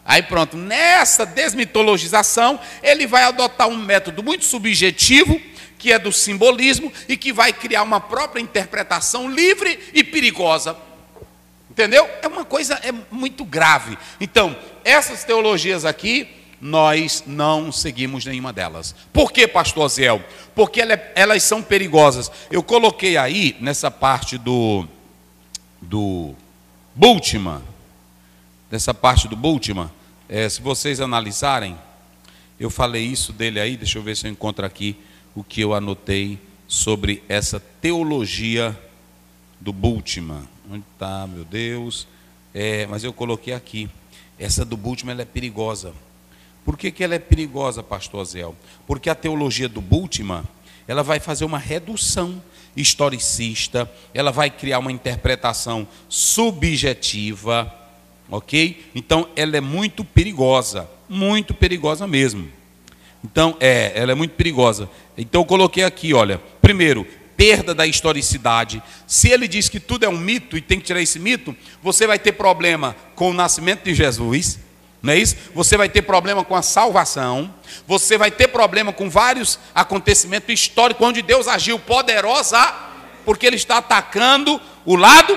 Aí pronto, nessa desmitologização, ele vai adotar um método muito subjetivo, que é do simbolismo, e que vai criar uma própria interpretação livre e perigosa. Entendeu? É uma coisa muito grave. Então, essas teologias aqui, nós não seguimos nenhuma delas. Por que, pastor Zéu? Porque elas são perigosas. Eu coloquei aí, nessa parte do Bultmann, dessa parte do Bultmann, se vocês analisarem, eu falei isso dele aí, deixa eu ver se eu encontro aqui o que eu anotei sobre essa teologia do Bultmann. Onde está, meu Deus? Mas eu coloquei aqui. Essa do Bultmann, ela é perigosa. Por que ela é perigosa, pastor Zéu? Porque a teologia do Bultmann, ela vai fazer uma redução historicista, ela vai criar uma interpretação subjetiva, ok? Então, ela é muito perigosa mesmo. Então, ela é muito perigosa. Então, eu coloquei aqui, olha, primeiro, perda da historicidade. Se ele diz que tudo é um mito e tem que tirar esse mito, você vai ter problema com o nascimento de Jesus, não é isso? Você vai ter problema com a salvação, você vai ter problema com vários acontecimentos históricos onde Deus agiu poderosa, porque ele está atacando o lado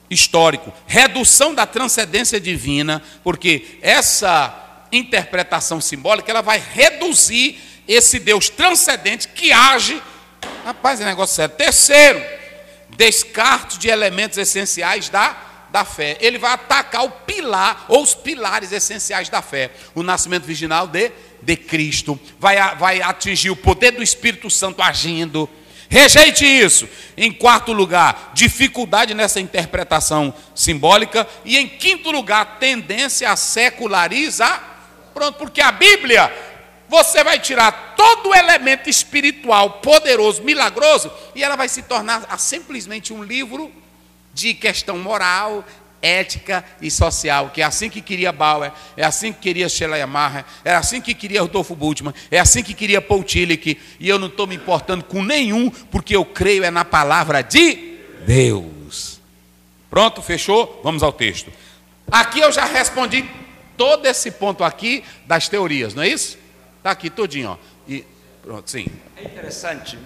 histórico. Redução da transcendência divina, porque essa interpretação simbólica, ela vai reduzir esse Deus transcendente que age. Rapaz, é negócio sério. Terceiro, descarte de elementos essenciais da fé. Ele vai atacar o pilar, ou os pilares essenciais da fé. O nascimento virginal de Cristo. Vai atingir o poder do Espírito Santo agindo. Rejeite isso. Em quarto lugar, dificuldade nessa interpretação simbólica. E em quinto lugar, tendência a secularizar. Pronto, porque a Bíblia, você vai tirar todo o elemento espiritual, poderoso, milagroso, e ela vai se tornar simplesmente um livro de questão moral, ética e social, que é assim que queria Bauer, é assim que queria Sheila Maher, é assim que queria Rudolf Bultmann, é assim que queria Paul Tillich, e eu não estou me importando com nenhum, porque eu creio na palavra de Deus. Pronto, fechou? Vamos ao texto. Aqui eu já respondi todo esse ponto aqui das teorias, não é isso? Está aqui todinho, ó. E pronto, sim. É interessante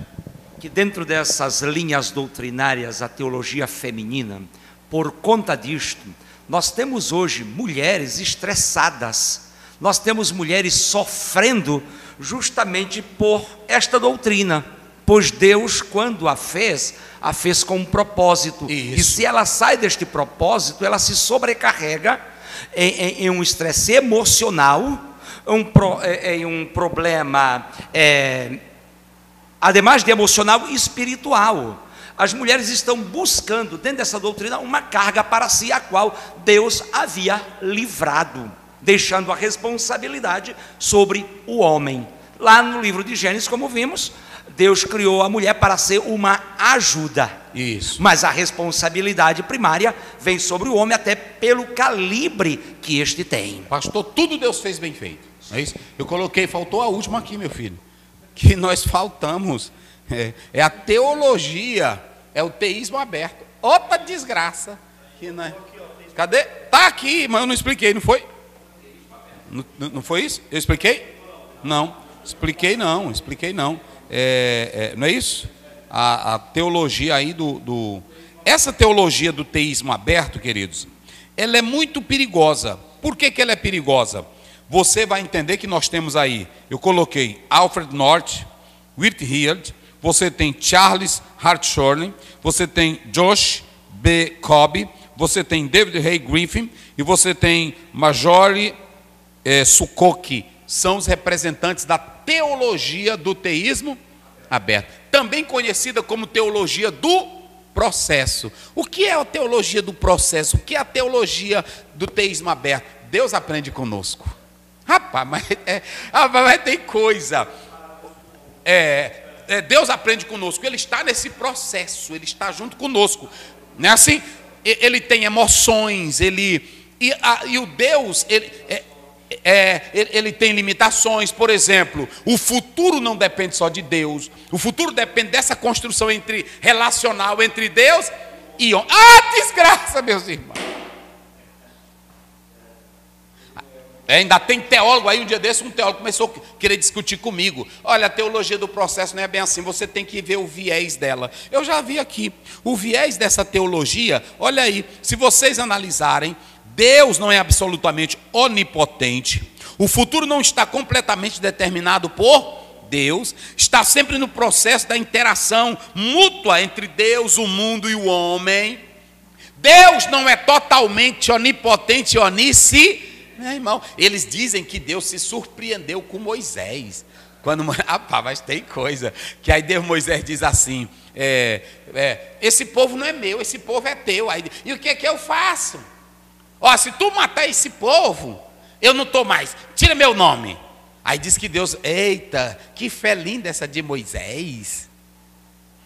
que dentro dessas linhas doutrinárias, a teologia feminina, por conta disto, nós temos hoje mulheres estressadas, nós temos mulheres sofrendo justamente por esta doutrina, pois Deus, quando a fez com um propósito. Isso. E se ela sai deste propósito, ela se sobrecarrega em um estresse emocional, um problema, ademais de emocional, espiritual. As mulheres estão buscando, dentro dessa doutrina, uma carga para si, a qual Deus havia livrado, deixando a responsabilidade sobre o homem. Lá no livro de Gênesis, como vimos, Deus criou a mulher para ser uma ajuda. Isso. Mas a responsabilidade primária vem sobre o homem, até pelo calibre que este tem. Pastor, tudo Deus fez bem feito. É isso? Eu coloquei, faltou a última aqui, meu filho. Que nós faltamos. É a teologia, é o teísmo aberto. Outra desgraça. Que não é... Cadê? Está aqui, mas eu não expliquei, não foi? Não foi isso? Eu expliquei? Não. Expliquei não. Não é isso? A teologia aí essa teologia do teísmo aberto, queridos, ela é muito perigosa. Por que ela é perigosa? Você vai entender que nós temos aí, eu coloquei Alfred North, Whitehead, você tem Charles Hartshorne, você tem Josh B. Cobb, você tem David Ray Griffin e você tem Marjorie Sukoki. São os representantes da teologia do teísmo aberto, também conhecida como teologia do processo. O que é a teologia do processo? O que é a teologia do teísmo aberto? Deus aprende conosco. Rapaz, mas tem coisa. Deus aprende conosco. Ele está nesse processo, ele está junto conosco. Não é assim? Ele tem emoções, e o Deus, ele tem limitações. Por exemplo, o futuro não depende só de Deus. O futuro depende dessa construção relacional entre Deus e homem. Ah, desgraça, meus irmãos. Ainda tem teólogo aí, um dia desse, um teólogo começou a querer discutir comigo. Olha, a teologia do processo não é bem assim, você tem que ver o viés dela. Eu já vi aqui, o viés dessa teologia, olha aí, se vocês analisarem, Deus não é absolutamente onipotente, o futuro não está completamente determinado por Deus, está sempre no processo da interação mútua entre Deus, o mundo e o homem. Deus não é totalmente onipotente e onisciente. Meu irmão, eles dizem que Deus se surpreendeu com Moisés. Rapaz, mas tem coisa que aí Moisés diz assim: esse povo não é meu, esse povo é teu. Aí, e o que é que eu faço? Ó, se tu matar esse povo, eu não estou mais, tira meu nome. Aí diz que Deus, eita, que fé linda essa de Moisés.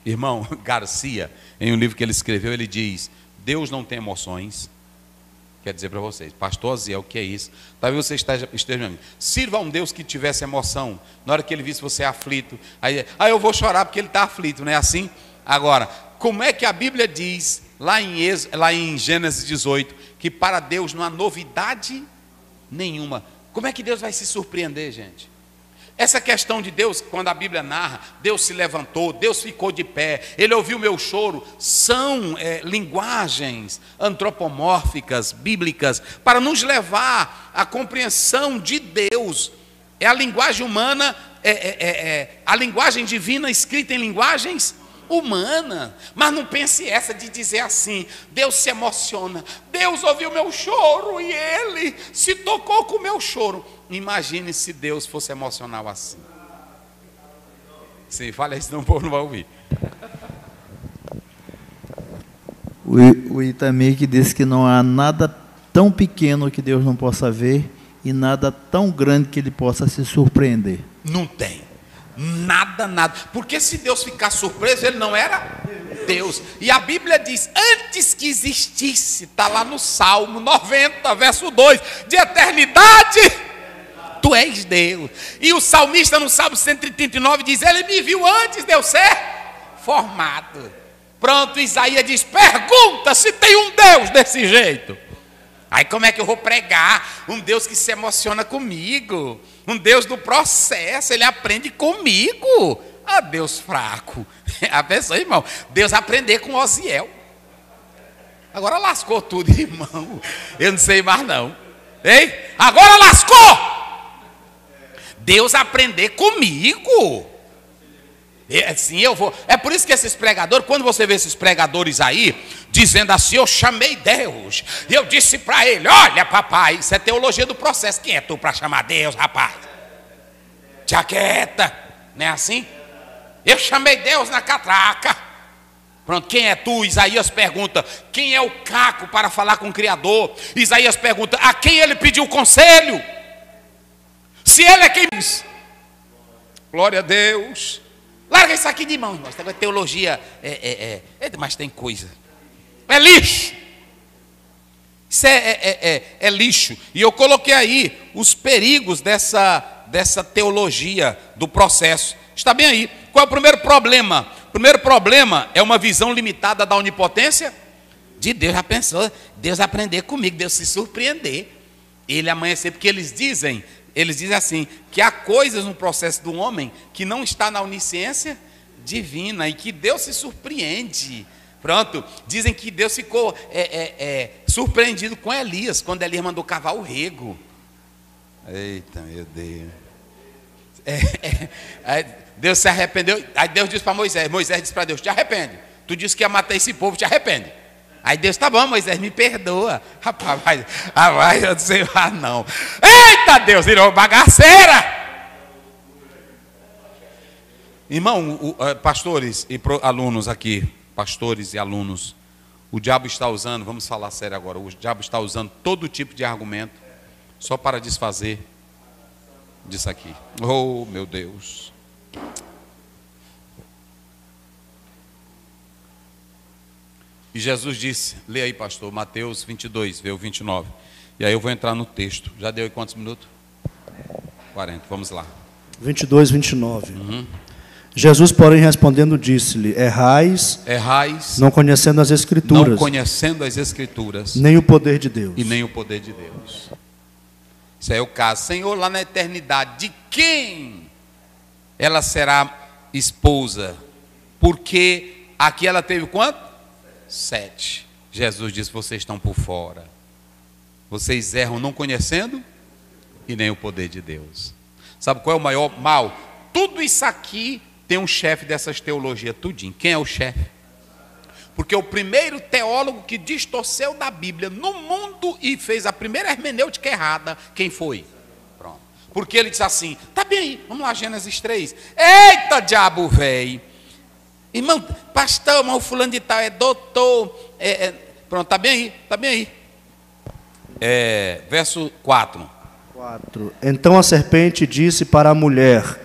Irmão Garcia, em um livro que ele escreveu, ele diz: Deus não tem emoções. Quer dizer para vocês, pastor Aziel, o que é isso? Talvez você esteja sirva a um Deus que tivesse emoção. Na hora que ele visse você aflito, aí eu vou chorar porque ele está aflito, não é assim? Agora, como é que a Bíblia diz, lá em Gênesis 18, que para Deus não há novidade nenhuma? Como é que Deus vai se surpreender, gente? Essa questão de Deus, quando a Bíblia narra, Deus se levantou, Deus ficou de pé, Ele ouviu meu choro, são linguagens antropomórficas, bíblicas, para nos levar à compreensão de Deus. É a linguagem humana, a linguagem divina escrita em linguagens humanas. Mas não pense essa de dizer assim: Deus se emociona, Deus ouviu meu choro e Ele se tocou com o meu choro. Imagine se Deus fosse emocional assim. Sim, fala isso, senão o povo não vai ouvir. O Itamir disse que não há nada tão pequeno que Deus não possa ver e nada tão grande que Ele possa se surpreender. Não tem. Nada. Porque se Deus ficar surpreso, Ele não era Deus. E a Bíblia diz, antes que existisse, está lá no Salmo 90, verso 2, de eternidade, Tu és Deus. E o salmista no Salmo 139 diz, Ele me viu antes de eu ser formado. Pronto, Isaías diz, pergunta se tem um Deus desse jeito. Aí como é que eu vou pregar um Deus que se emociona comigo? Um Deus do processo, Ele aprende comigo. Ah, Deus fraco. A pessoa, irmão, Deus aprender com Osiel. Agora lascou tudo, irmão. Eu não sei mais não. Hein? Agora lascou! Deus aprender comigo. Assim eu vou. É por isso que esses pregadores, quando você vê esses pregadores aí, dizendo assim, eu chamei Deus, eu disse para ele, olha papai, isso é teologia do processo. Quem é tu para chamar Deus, rapaz? Te aquieta, não é assim? Eu chamei Deus na catraca. Pronto, quem é tu? Isaías pergunta, quem é o caco para falar com o Criador? Isaías pergunta, a quem ele pediu conselho? Se ele é quem diz. Glória a Deus. Larga isso aqui de mão, irmão. Essa teologia mas tem coisa. É lixo. Isso é lixo. E eu coloquei aí os perigos dessa teologia do processo. Está bem aí. Qual é o primeiro problema? O primeiro problema é uma visão limitada da onipotência de Deus. Já pensou? Deus aprender comigo, Deus se surpreender. Ele amanhecer, porque eles dizem assim, que há coisas no processo do homem que não está na onisciência divina e que Deus se surpreende. Pronto, dizem que Deus ficou surpreendido com Elias, quando Elias mandou cavar o rego. Eita, meu Deus. Deus se arrependeu, aí Deus disse para Moisés disse para Deus, te arrepende. Tu disse que ia matar esse povo, te arrepende. Aí Deus, tá bom, Moisés, me perdoa. Rapaz, eu não sei mais não. Eita Deus, virou bagaceira. Irmão, pastores e alunos aqui, pastores e alunos, o diabo está usando, vamos falar sério agora, o diabo está usando todo tipo de argumento só para desfazer disso aqui. Oh, meu Deus. E Jesus disse, lê aí pastor, Mateus 22, vê o 29. E aí eu vou entrar no texto. Já deu aí quantos minutos? 40, vamos lá. 22, 29. Jesus, porém, respondendo, disse-lhe: errais, não conhecendo as Escrituras, não conhecendo as Escrituras, nem o poder de Deus. E nem o poder de Deus. Isso aí é o caso. Senhor, lá na eternidade, de quem ela será esposa? Porque aqui ela teve quanto? 7. Jesus disse: vocês estão por fora. Vocês erram não conhecendo e nem o poder de Deus. Sabe qual é o maior mal? Tudo isso aqui tem um chefe dessas teologias tudinho. Quem é o chefe? Porque o primeiro teólogo que distorceu da Bíblia no mundo e fez a primeira hermenêutica errada, quem foi? Pronto. Porque ele disse assim: tá bem aí, vamos lá, Gênesis 3. Eita, diabo velho! Irmão, pastor, irmão, fulano de tal é doutor. Pronto, tá bem aí, tá bem aí. Verso 4. Então a serpente disse para a mulher: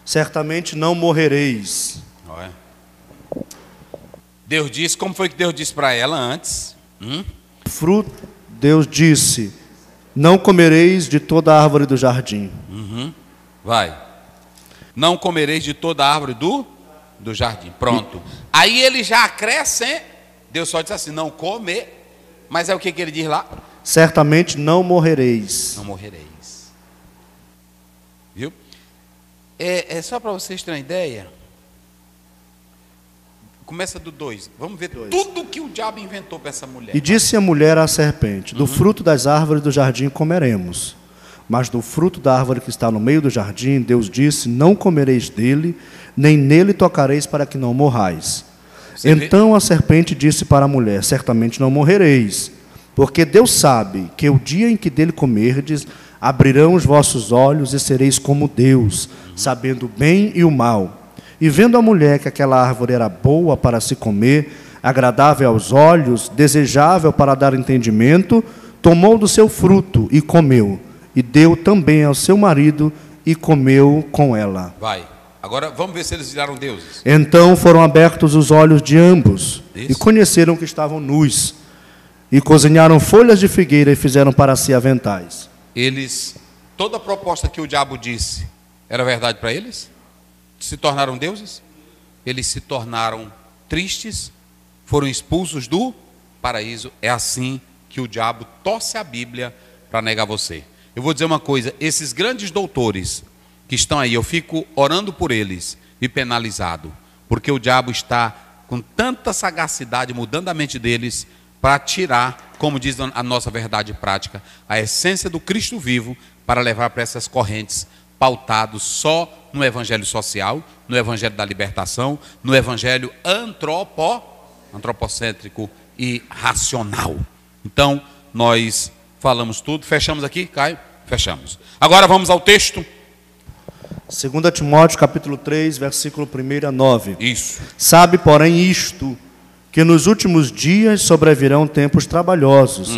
certamente não morrereis. Deus disse, como foi que Deus disse para ela antes? Fruto, Deus disse: não comereis de toda a árvore do jardim. Vai. Não comereis de toda a árvore do jardim. Pronto. Aí ele já acresce, Deus só disse assim: não comer. Mas é o que ele diz lá? Certamente não morrereis. Não morrereis. Viu? É só para vocês terem uma ideia. Começa do 2. Vamos ver tudo que o diabo inventou para essa mulher. E disse a mulher à serpente: do fruto das árvores do jardim comeremos, mas do fruto da árvore que está no meio do jardim, Deus disse: não comereis dele, nem nele tocareis, para que não morrais. Então a serpente disse para a mulher: certamente não morrereis, porque Deus sabe que o dia em que dele comerdes, abrirão os vossos olhos e sereis como Deus, sabendo o bem e o mal. E vendo a mulher que aquela árvore era boa para se comer, agradável aos olhos, desejável para dar entendimento, tomou do seu fruto e comeu, e deu também ao seu marido, e comeu com ela. Vai. Agora vamos ver se eles viraram deuses. Então foram abertos os olhos de ambos, Isso. e conheceram que estavam nus, e cozinharam folhas de figueira e fizeram para si aventais. Toda a proposta que o diabo disse, era verdade para eles? Se tornaram deuses? Eles se tornaram tristes, foram expulsos do paraíso. É assim que o diabo torce a Bíblia para negar você. Eu vou dizer uma coisa: esses grandes doutores que estão aí, eu fico orando por eles e penalizado, porque o diabo está com tanta sagacidade mudando a mente deles para tirar, como diz a nossa verdade prática, a essência do Cristo vivo, para levar para essas correntes pautados só no evangelho social, no evangelho da libertação, no evangelho antropocêntrico e racional. Então, nós falamos tudo. Fechamos aqui, Caio? Fechamos. Agora vamos ao texto. 2 Timóteo, capítulo 3, versículo 1 a 9. Isso. Sabe, porém, isto, que nos últimos dias sobrevirão tempos trabalhosos,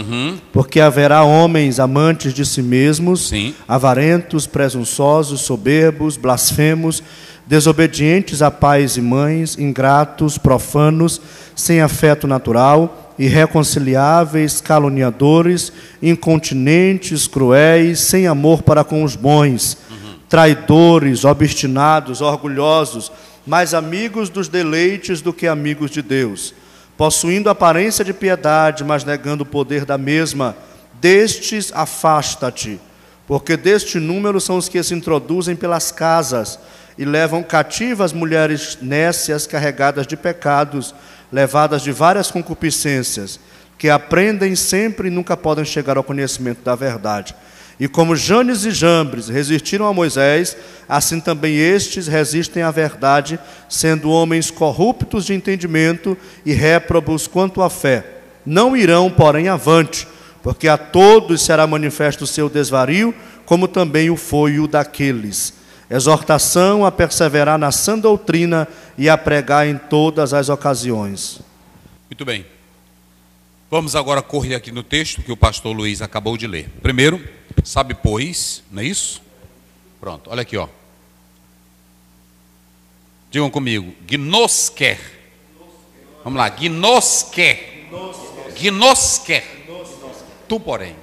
porque haverá homens amantes de si mesmos, Sim. avarentos, presunçosos, soberbos, blasfemos, desobedientes a pais e mães, ingratos, profanos, sem afeto natural, irreconciliáveis, caluniadores, incontinentes, cruéis, sem amor para com os bons, traidores, obstinados, orgulhosos, mais amigos dos deleites do que amigos de Deus, possuindo aparência de piedade, mas negando o poder da mesma. Destes afasta-te, porque deste número são os que se introduzem pelas casas e levam cativas mulheres nécias carregadas de pecados, levadas de várias concupiscências, que aprendem sempre e nunca podem chegar ao conhecimento da verdade. E como Janes e Jambres resistiram a Moisés, assim também estes resistem à verdade, sendo homens corruptos de entendimento e réprobos quanto à fé. Não irão, porém, avante, porque a todos será manifesto o seu desvario, como também o foi o daqueles. Exortação a perseverar na sã doutrina e a pregar em todas as ocasiões. Muito bem. Vamos agora correr aqui no texto que o pastor Luiz acabou de ler. Primeiro, sabe pois, não é isso? Pronto, olha aqui, ó. Digam comigo, gnosquer. Vamos lá, gnosquer. Gnosquer. Tu, porém.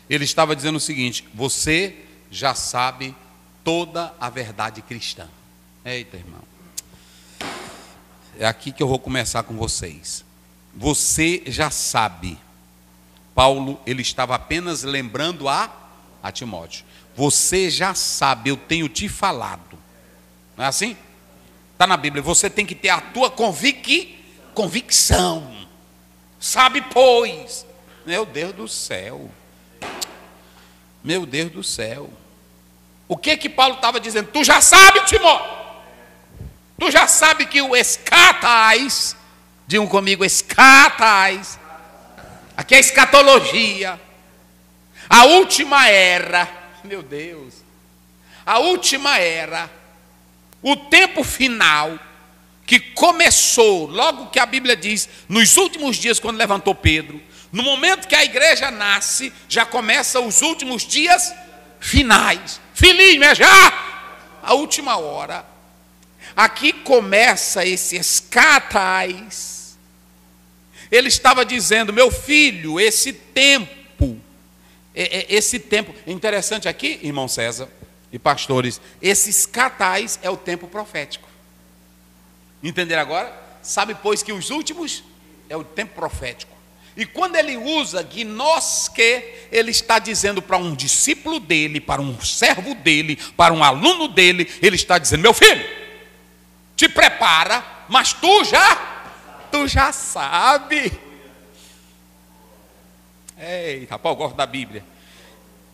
Ele estava dizendo o seguinte: você já sabe toda a verdade cristã. Eita, irmão. É aqui que eu vou começar com vocês. Você já sabe. Paulo, ele estava apenas lembrando a Timóteo. Você já sabe, eu tenho te falado. Não é assim? Está na Bíblia. Você tem que ter a tua convicção. Sabe, pois. Meu Deus do céu. Meu Deus do céu. O que Paulo estava dizendo? Tu já sabe, Timóteo. Tu já sabe que o escatais, digam comigo, escatais. Aqui é escatologia. A última era, meu Deus. A última era, o tempo final, que começou, logo que a Bíblia diz, nos últimos dias, quando levantou Pedro, no momento que a igreja nasce, já começa os últimos dias finais. Filhinho, é já a última hora. Aqui começa esse escatais. Ele estava dizendo, meu filho, esse tempo, interessante aqui, irmão César e pastores, esse escatais é o tempo profético. Entenderam agora? Sabe, pois, que os últimos é o tempo profético. E quando ele usa gnosque, ele está dizendo para um discípulo dele, para um servo dele, para um aluno dele, ele está dizendo, meu filho, te prepara, mas tu já sabe. Eita, rapaz, eu gosto da Bíblia.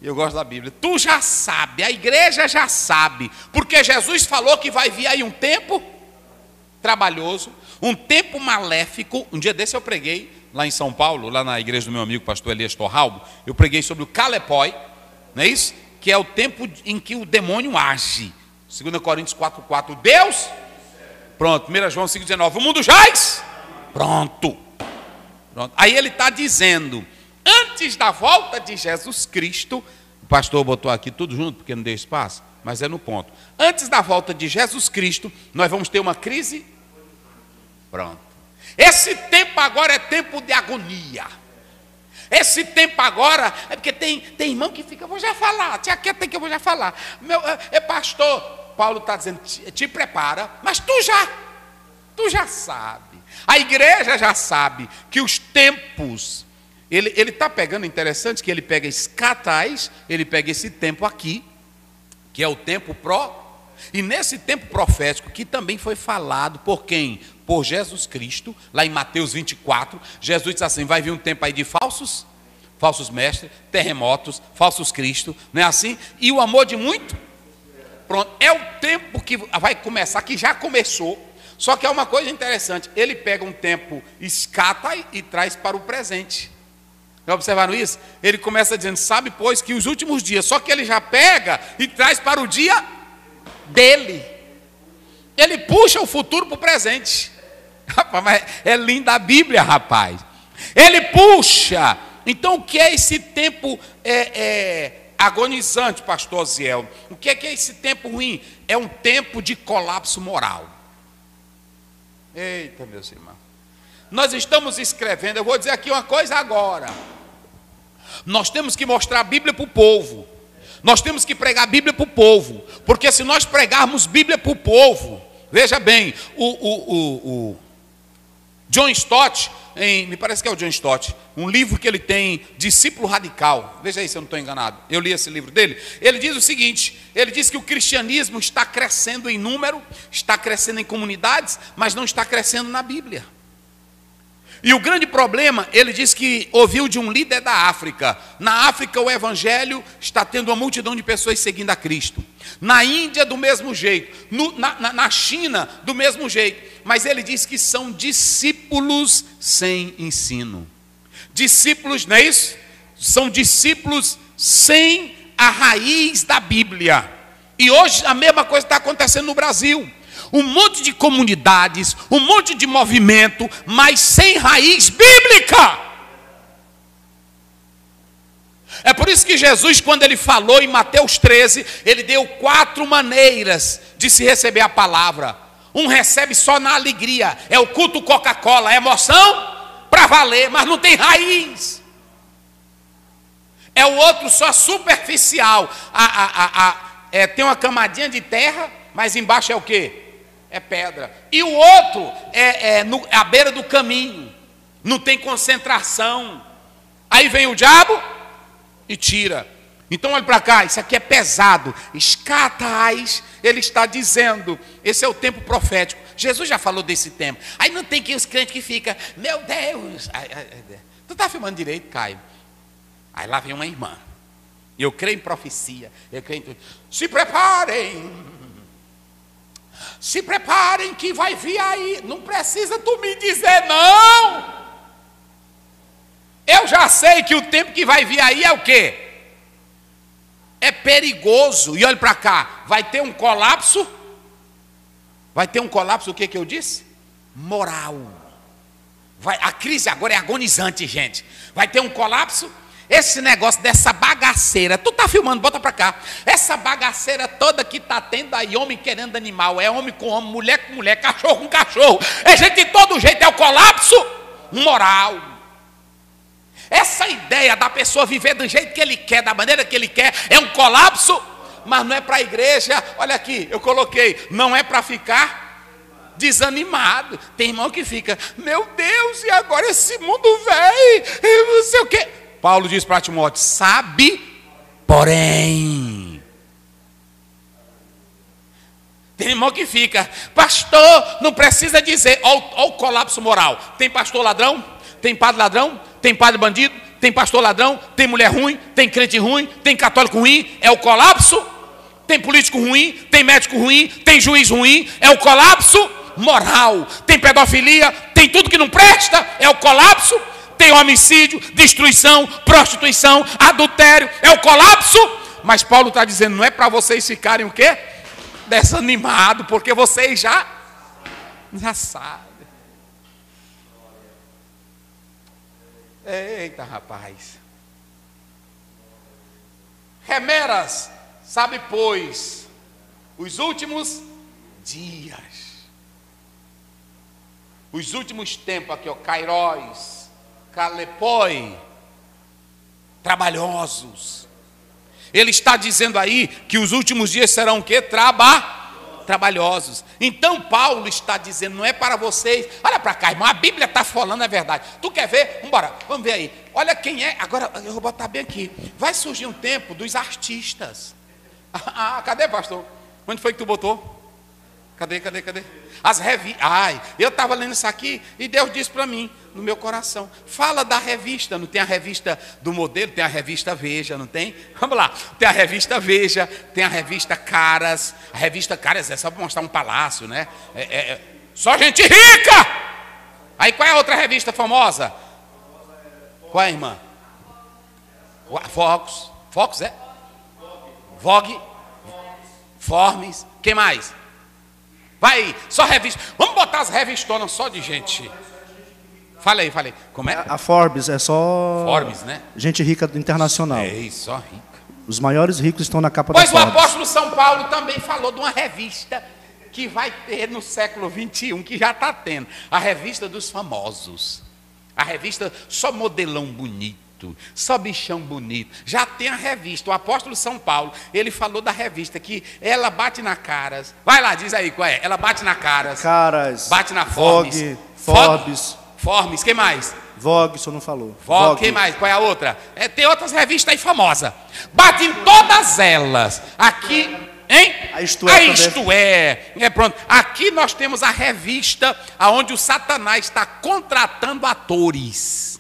Eu gosto da Bíblia. Tu já sabe, a igreja já sabe, porque Jesus falou que vai vir aí um tempo trabalhoso, um tempo maléfico. Um dia desse eu preguei lá em São Paulo, lá na igreja do meu amigo pastor Elias Torralbo, eu preguei sobre o Calepói, não é isso? Que é o tempo em que o demônio age. 2 Coríntios 4,4, Deus, pronto. 1 João 5,19, o mundo jaz, pronto. Aí ele está dizendo, antes da volta de Jesus Cristo, o pastor botou aqui tudo junto, porque não deu espaço, mas é no ponto. Antes da volta de Jesus Cristo, nós vamos ter uma crise, pronto. Esse tempo agora é tempo de agonia. Esse tempo agora é porque tem irmão que fica, vou já falar, tia quieta que eu vou já falar. Pastor, Paulo está dizendo, te prepara, mas tu já sabe. A igreja já sabe que os tempos, ele está pegando, interessante que ele pega escatais, ele pega esse tempo aqui, que é o tempo e nesse tempo profético, que também foi falado por quem? Por Jesus Cristo, lá em Mateus 24, Jesus disse assim, vai vir um tempo aí de falsos mestres, terremotos, falsos cristos, não é assim? E o amor de muito, pronto, é o tempo que vai começar, que já começou, só que é uma coisa interessante, ele pega um tempo escata e traz para o presente. Já observaram isso? Ele começa dizendo, sabe, pois, que os últimos dias, só que ele já pega e traz para o dia dele. Ele puxa o futuro para o presente. Rapaz, mas é linda a Bíblia, rapaz. Ele puxa. Então, o que é esse tempo agonizante, pastor Osiel? O que é esse tempo ruim? É um tempo de colapso moral. Eita, meus irmãos. Nós estamos escrevendo, eu vou dizer aqui uma coisa agora. Nós temos que mostrar a Bíblia para o povo. Nós temos que pregar a Bíblia para o povo. Porque se nós pregarmos Bíblia para o povo, veja bem, o John Stott, me parece que é o John Stott, um livro que ele tem, Discípulo Radical, veja aí se eu não estou enganado, eu li esse livro dele, ele diz o seguinte, ele diz que o cristianismo está crescendo em número, está crescendo em comunidades, mas não está crescendo na Bíblia. E o grande problema, ele diz que ouviu de um líder da África. Na África o evangelho está tendo uma multidão de pessoas seguindo a Cristo. Na Índia do mesmo jeito. Na China do mesmo jeito. Mas ele diz que são discípulos sem ensino. Discípulos, não é isso? São discípulos sem a raiz da Bíblia. E hoje a mesma coisa está acontecendo no Brasil. Um monte de comunidades, um monte de movimento, mas sem raiz bíblica. É por isso que Jesus, quando ele falou em Mateus 13, ele deu 4 maneiras de se receber a palavra. Um recebe só na alegria, é o culto Coca-Cola, é emoção para valer, mas não tem raiz. É o outro só superficial. Tem uma camadinha de terra, mas embaixo é o quê? É pedra. E o outro à beira do caminho. Não tem concentração. Aí vem o diabo e tira. Então olha para cá, isso aqui é pesado. Escatais, ele está dizendo, esse é o tempo profético. Jesus já falou desse tempo. Aí não tem que os crentes que ficam, meu Deus. Tu está filmando direito, Caio? Aí lá vem uma irmã. Eu creio em profecia. Eu creio em... Se preparem. Se preparem que vai vir aí. Não precisa tu me dizer não. Eu já sei que o tempo que vai vir aí é o quê? É perigoso. E olha para cá, vai ter um colapso. Vai ter um colapso, o que eu disse? Moral. A crise agora é agonizante, gente. Vai ter um colapso. Esse negócio dessa bagaceira, tu tá filmando, bota para cá. Essa bagaceira toda que tá tendo aí, homem querendo animal, é homem com homem, mulher com mulher, cachorro com cachorro. É gente de todo jeito, é o colapso moral. Essa ideia da pessoa viver do jeito que ele quer, da maneira que ele quer, é um colapso, mas não é para a igreja. Olha aqui, eu coloquei, não é para ficar desanimado. Tem irmão que fica, meu Deus, e agora esse mundo velho, não sei o quê. Paulo diz para Timóteo, sabe, porém. Tem irmão que fica, pastor, não precisa dizer, olha o colapso moral. Tem pastor ladrão, tem padre ladrão, tem padre bandido, tem pastor ladrão, tem mulher ruim, tem crente ruim, tem católico ruim, é o colapso. Tem político ruim, tem médico ruim, tem juiz ruim, é o colapso moral. Tem pedofilia, tem tudo que não presta, é o colapso. Tem homicídio, destruição, prostituição, adultério, é o colapso. Mas Paulo está dizendo, não é para vocês ficarem o quê? Desanimados, porque vocês já sabem. Eita, rapaz. Remeras, sabe, pois, os últimos dias. Os últimos tempos aqui, ó, Kairos, Calepoi, trabalhosos. Ele está dizendo aí que os últimos dias serão o quê? Trabalhosos. Então Paulo está dizendo, não é para vocês. Olha para cá, irmão, a Bíblia está falando a verdade. Tu quer ver? Vamos ver aí. Olha quem é, agora eu vou botar bem aqui. Vai surgir um tempo dos artistas. Cadê, pastor? Onde foi que tu botou? Cadê? As revistas. Eu estava lendo isso aqui e Deus disse para mim, no meu coração, fala da revista. Não tem a revista do modelo, tem a revista Veja, não tem? Vamos lá, tem a revista Veja, tem a revista Caras. A revista Caras é só para mostrar um palácio, né? Só gente rica. Aí qual é a outra revista famosa? Qual é, irmã? Fox é? Vogue. Forbes. Quem mais? Vai aí, só revista. Vamos botar as revistonas só de gente. Fala aí. Como é? A Forbes é só... Forbes, né? Gente rica internacional. Só rica. Os maiores ricos estão na capa da Forbes. Pois o apóstolo São Paulo também falou de uma revista que vai ter no século 21, que já está tendo. A revista dos famosos. A revista só modelão bonito. Só bichão bonito. Já tem a revista. O apóstolo São Paulo, ele falou da revista que ela bate na Caras. Vai lá, diz aí qual é. Ela bate na Caras. Bate na Forbes. Forbes. Quem mais? Vogue, o senhor não falou. Vogue. Quem mais? Qual é a outra? Tem outras revistas aí famosas. Bate em todas elas. Aqui, hein? A Isto É. Pronto. Aqui nós temos a revista onde o Satanás está contratando atores.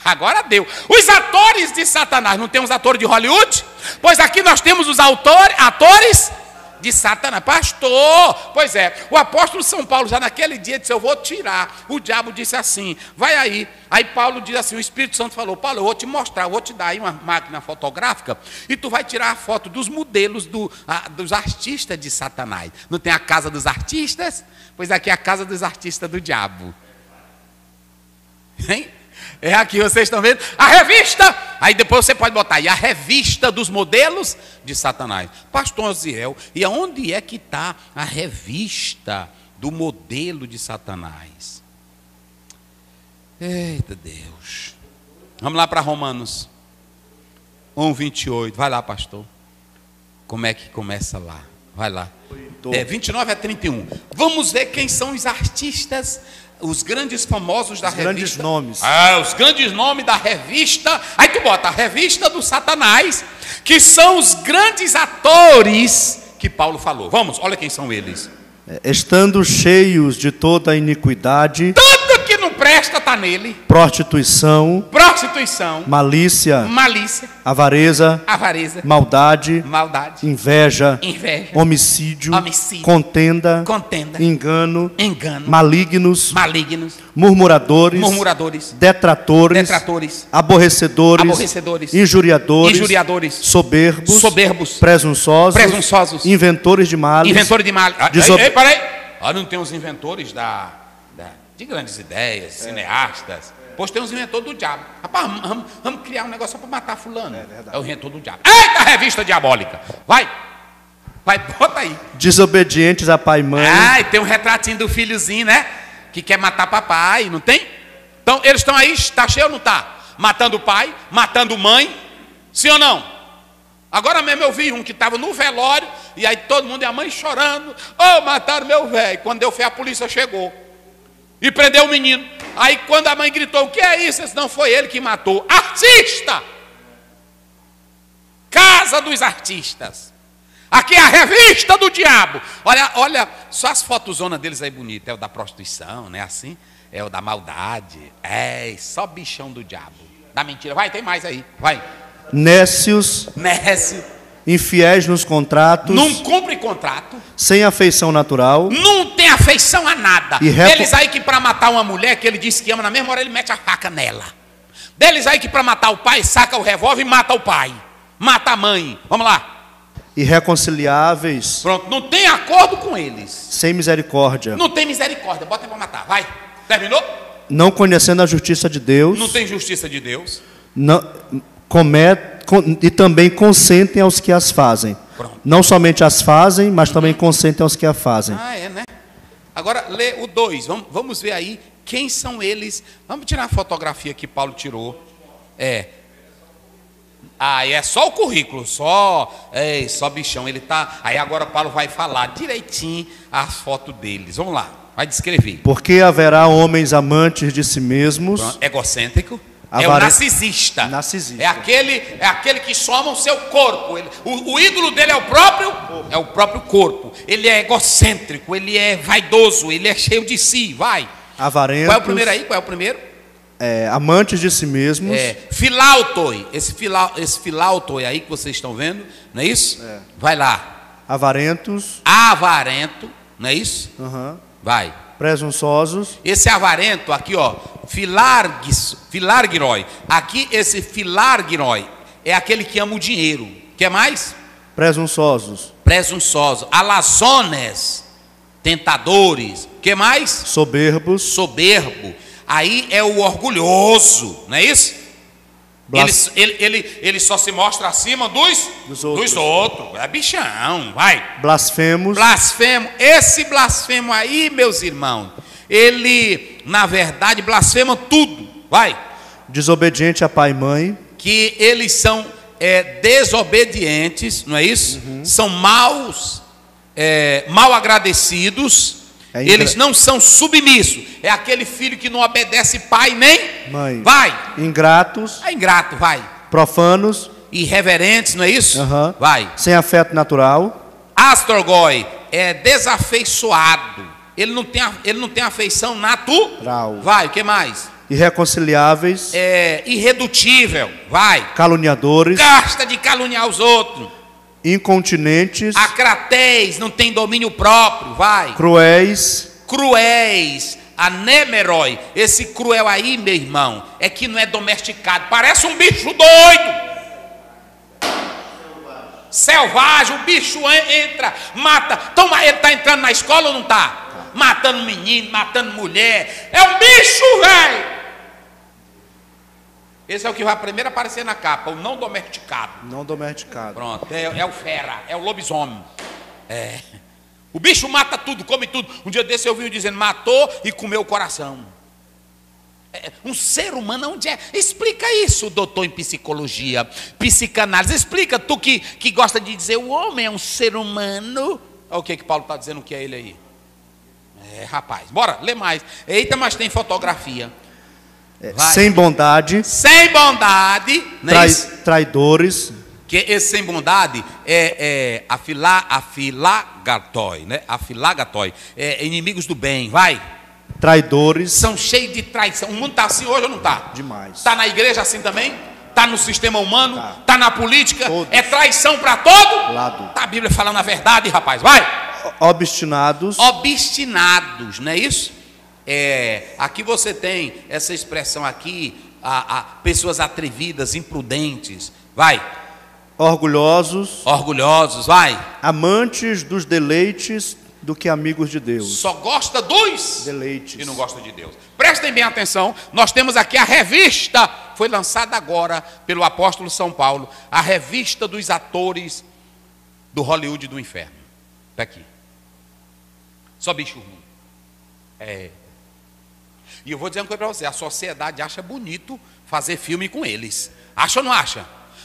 Agora deu. Os atores de Satanás, não tem os atores de Hollywood? Pois aqui nós temos os atores de Satanás. Pastor, pois é, o apóstolo São Paulo já naquele dia disse, eu vou tirar. O diabo disse assim, vai aí. Aí Paulo diz assim, o Espírito Santo falou, Paulo, eu vou te mostrar, eu vou te dar aí uma máquina fotográfica e tu vai tirar a foto dos modelos dos artistas de Satanás. Não tem a casa dos artistas? Pois aqui é a casa dos artistas do diabo. Hein? É aqui, vocês estão vendo? A revista, aí depois você pode botar aí, a revista dos modelos de Satanás. Pastor Oziel, e aonde é que está a revista do modelo de Satanás? Eita Deus. Vamos lá para Romanos 1:28. Vai lá, pastor. Como é que começa lá? Vai lá. 29 a 31. Vamos ver quem são os artistas, os grandes famosos da revista. Grandes nomes. Os grandes nomes da revista. Aí tu bota a revista do Satanás, que são os grandes atores que Paulo falou. Vamos, olha quem são eles. Estando cheios de toda a iniquidade, Tudo que não presta está nele. prostituição, Malícia, avareza, maldade, inveja, homicídio, contenda, engano, malignos, murmuradores, detratores, aborrecedores, injuriadores, soberbos, presunçosos, inventores de males, Peraí. Não tem os inventores de grandes ideias, cineastas. Pois tem os inventores do diabo. Rapaz, vamos criar um negócio só para matar fulano. É o inventor do diabo. Eita, revista diabólica. Vai, bota aí. Desobedientes a pai e mãe. E tem um retratinho do filhozinho, né? Que quer matar papai, não tem? Então, eles estão aí, está cheio ou não está? Matando o pai, matando mãe. Sim ou não? Agora mesmo eu vi um que estava no velório, e aí todo mundo e a mãe chorando. Mataram meu velho. Quando deu fé, a polícia chegou e prendeu o menino. Aí quando a mãe gritou, o que é isso? Esse não foi ele que matou. Artista! Casa dos artistas. Aqui é a revista do diabo. Olha, só as fotozonas deles aí bonitas. É o da prostituição, né? Assim. É o da maldade. Só bichão do diabo. Da mentira. Vai, tem mais aí. Vai. Nécios, infiéis nos contratos, não cumpre contrato, sem afeição natural, não tem afeição a nada. Deles aí que para matar uma mulher que ele disse que ama, na mesma hora ele mete a faca nela. Deles aí que para matar o pai saca o revólver e mata o pai, mata a mãe. Vamos lá. Irreconciliáveis, pronto, não tem acordo com eles, sem misericórdia, não tem misericórdia, bota para matar. Vai, terminou? Não conhecendo a justiça de Deus, não tem justiça de Deus, e também consentem aos que as fazem. Pronto. Não somente as fazem, mas também consentem aos que a fazem. Né? Agora lê o 2. Vamos ver aí quem são eles. Vamos tirar a fotografia que Paulo tirou. É só o currículo, só bichão. Ele tá. Aí agora Paulo vai falar direitinho as fotos deles. Vamos lá, vai descrever. Porque haverá homens amantes de si mesmos, egocêntrico. É o narcisista. É aquele que soma o seu corpo. O ídolo dele é o próprio corpo. Ele é egocêntrico, ele é vaidoso, ele é cheio de si. Vai. Avarentos. Qual é o primeiro aí? Qual é o primeiro? Amantes de si mesmos. Filautoi. Esse filautoi aí que vocês estão vendo, não é isso? Vai lá. Avarentos. Avarento, não é isso? Vai. Presunçosos. Esse avarento aqui, ó, filargiroi. Aqui esse filargiroi é aquele que ama o dinheiro. Quer mais? Presunçosos. Alazones, tentadores. Quer mais? Soberbo. Aí é o orgulhoso, não é isso? Ele só se mostra acima dos outros. É bichão, vai. Blasfemo. Esse blasfemo aí, meus irmãos, ele, na verdade, blasfema tudo. Vai. Desobediente a pai e mãe. Que eles são desobedientes, não é isso? São mal agradecidos. Eles não são submissos. É aquele filho que não obedece pai nem mãe. Vai. Ingratos. Ingrato, vai. Profanos. Irreverentes, não é isso? Vai. Sem afeto natural. Astrogoi é desafeiçoado. Ele não tem afeição natural. Vai, o que mais? Irreconciliáveis. Irredutível. Vai. Caluniadores. Gasta de caluniar os outros. Incontinentes. Acratéis, não tem domínio próprio. Vai. Cruéis. Anemeroi. Esse cruel aí, meu irmão, é que não é domesticado. Parece um bicho doido. Selvagem. O bicho entra, mata. Então ele está entrando na escola ou não está? Matando menino, matando mulher. É um bicho, velho. Esse é o que vai primeiro aparecer na capa, o não domesticado. Pronto, é o fera, é o lobisomem. O bicho mata tudo, come tudo. Um dia desse eu vi dizendo, matou e comeu o coração. Um ser humano, onde é? Explica isso, doutor em psicologia, psicanálise. Explica, tu que gosta de dizer o homem é um ser humano. Olha o que Paulo está dizendo que é ele aí. Rapaz, bora, lê mais. Eita, mas tem fotografia. Sem bondade. Sem bondade. Traidores. Que esse sem bondade é afilagatoi, né? Afilagatoi. Inimigos do bem, vai. Traidores. São cheios de traição. O mundo está assim hoje ou não está? Demais. Está na igreja assim também? Está no sistema humano? Está na política? Todos. É traição para todo lado. Está a Bíblia falando a verdade, rapaz. Vai. Obstinados. Obstinados, não é isso? Aqui você tem essa expressão aqui, pessoas atrevidas, imprudentes. Vai. Orgulhosos, vai. Amantes dos deleites do que amigos de Deus. Só gosta dos deleites e não gosta de Deus. Prestem bem atenção, nós temos aqui a revista, foi lançada agora pelo apóstolo São Paulo, a revista dos atores do Hollywood do inferno. Está aqui. Só bicho ruim. E eu vou dizer uma coisa para você, a sociedade acha bonito fazer filme com eles. Acha ou não acha?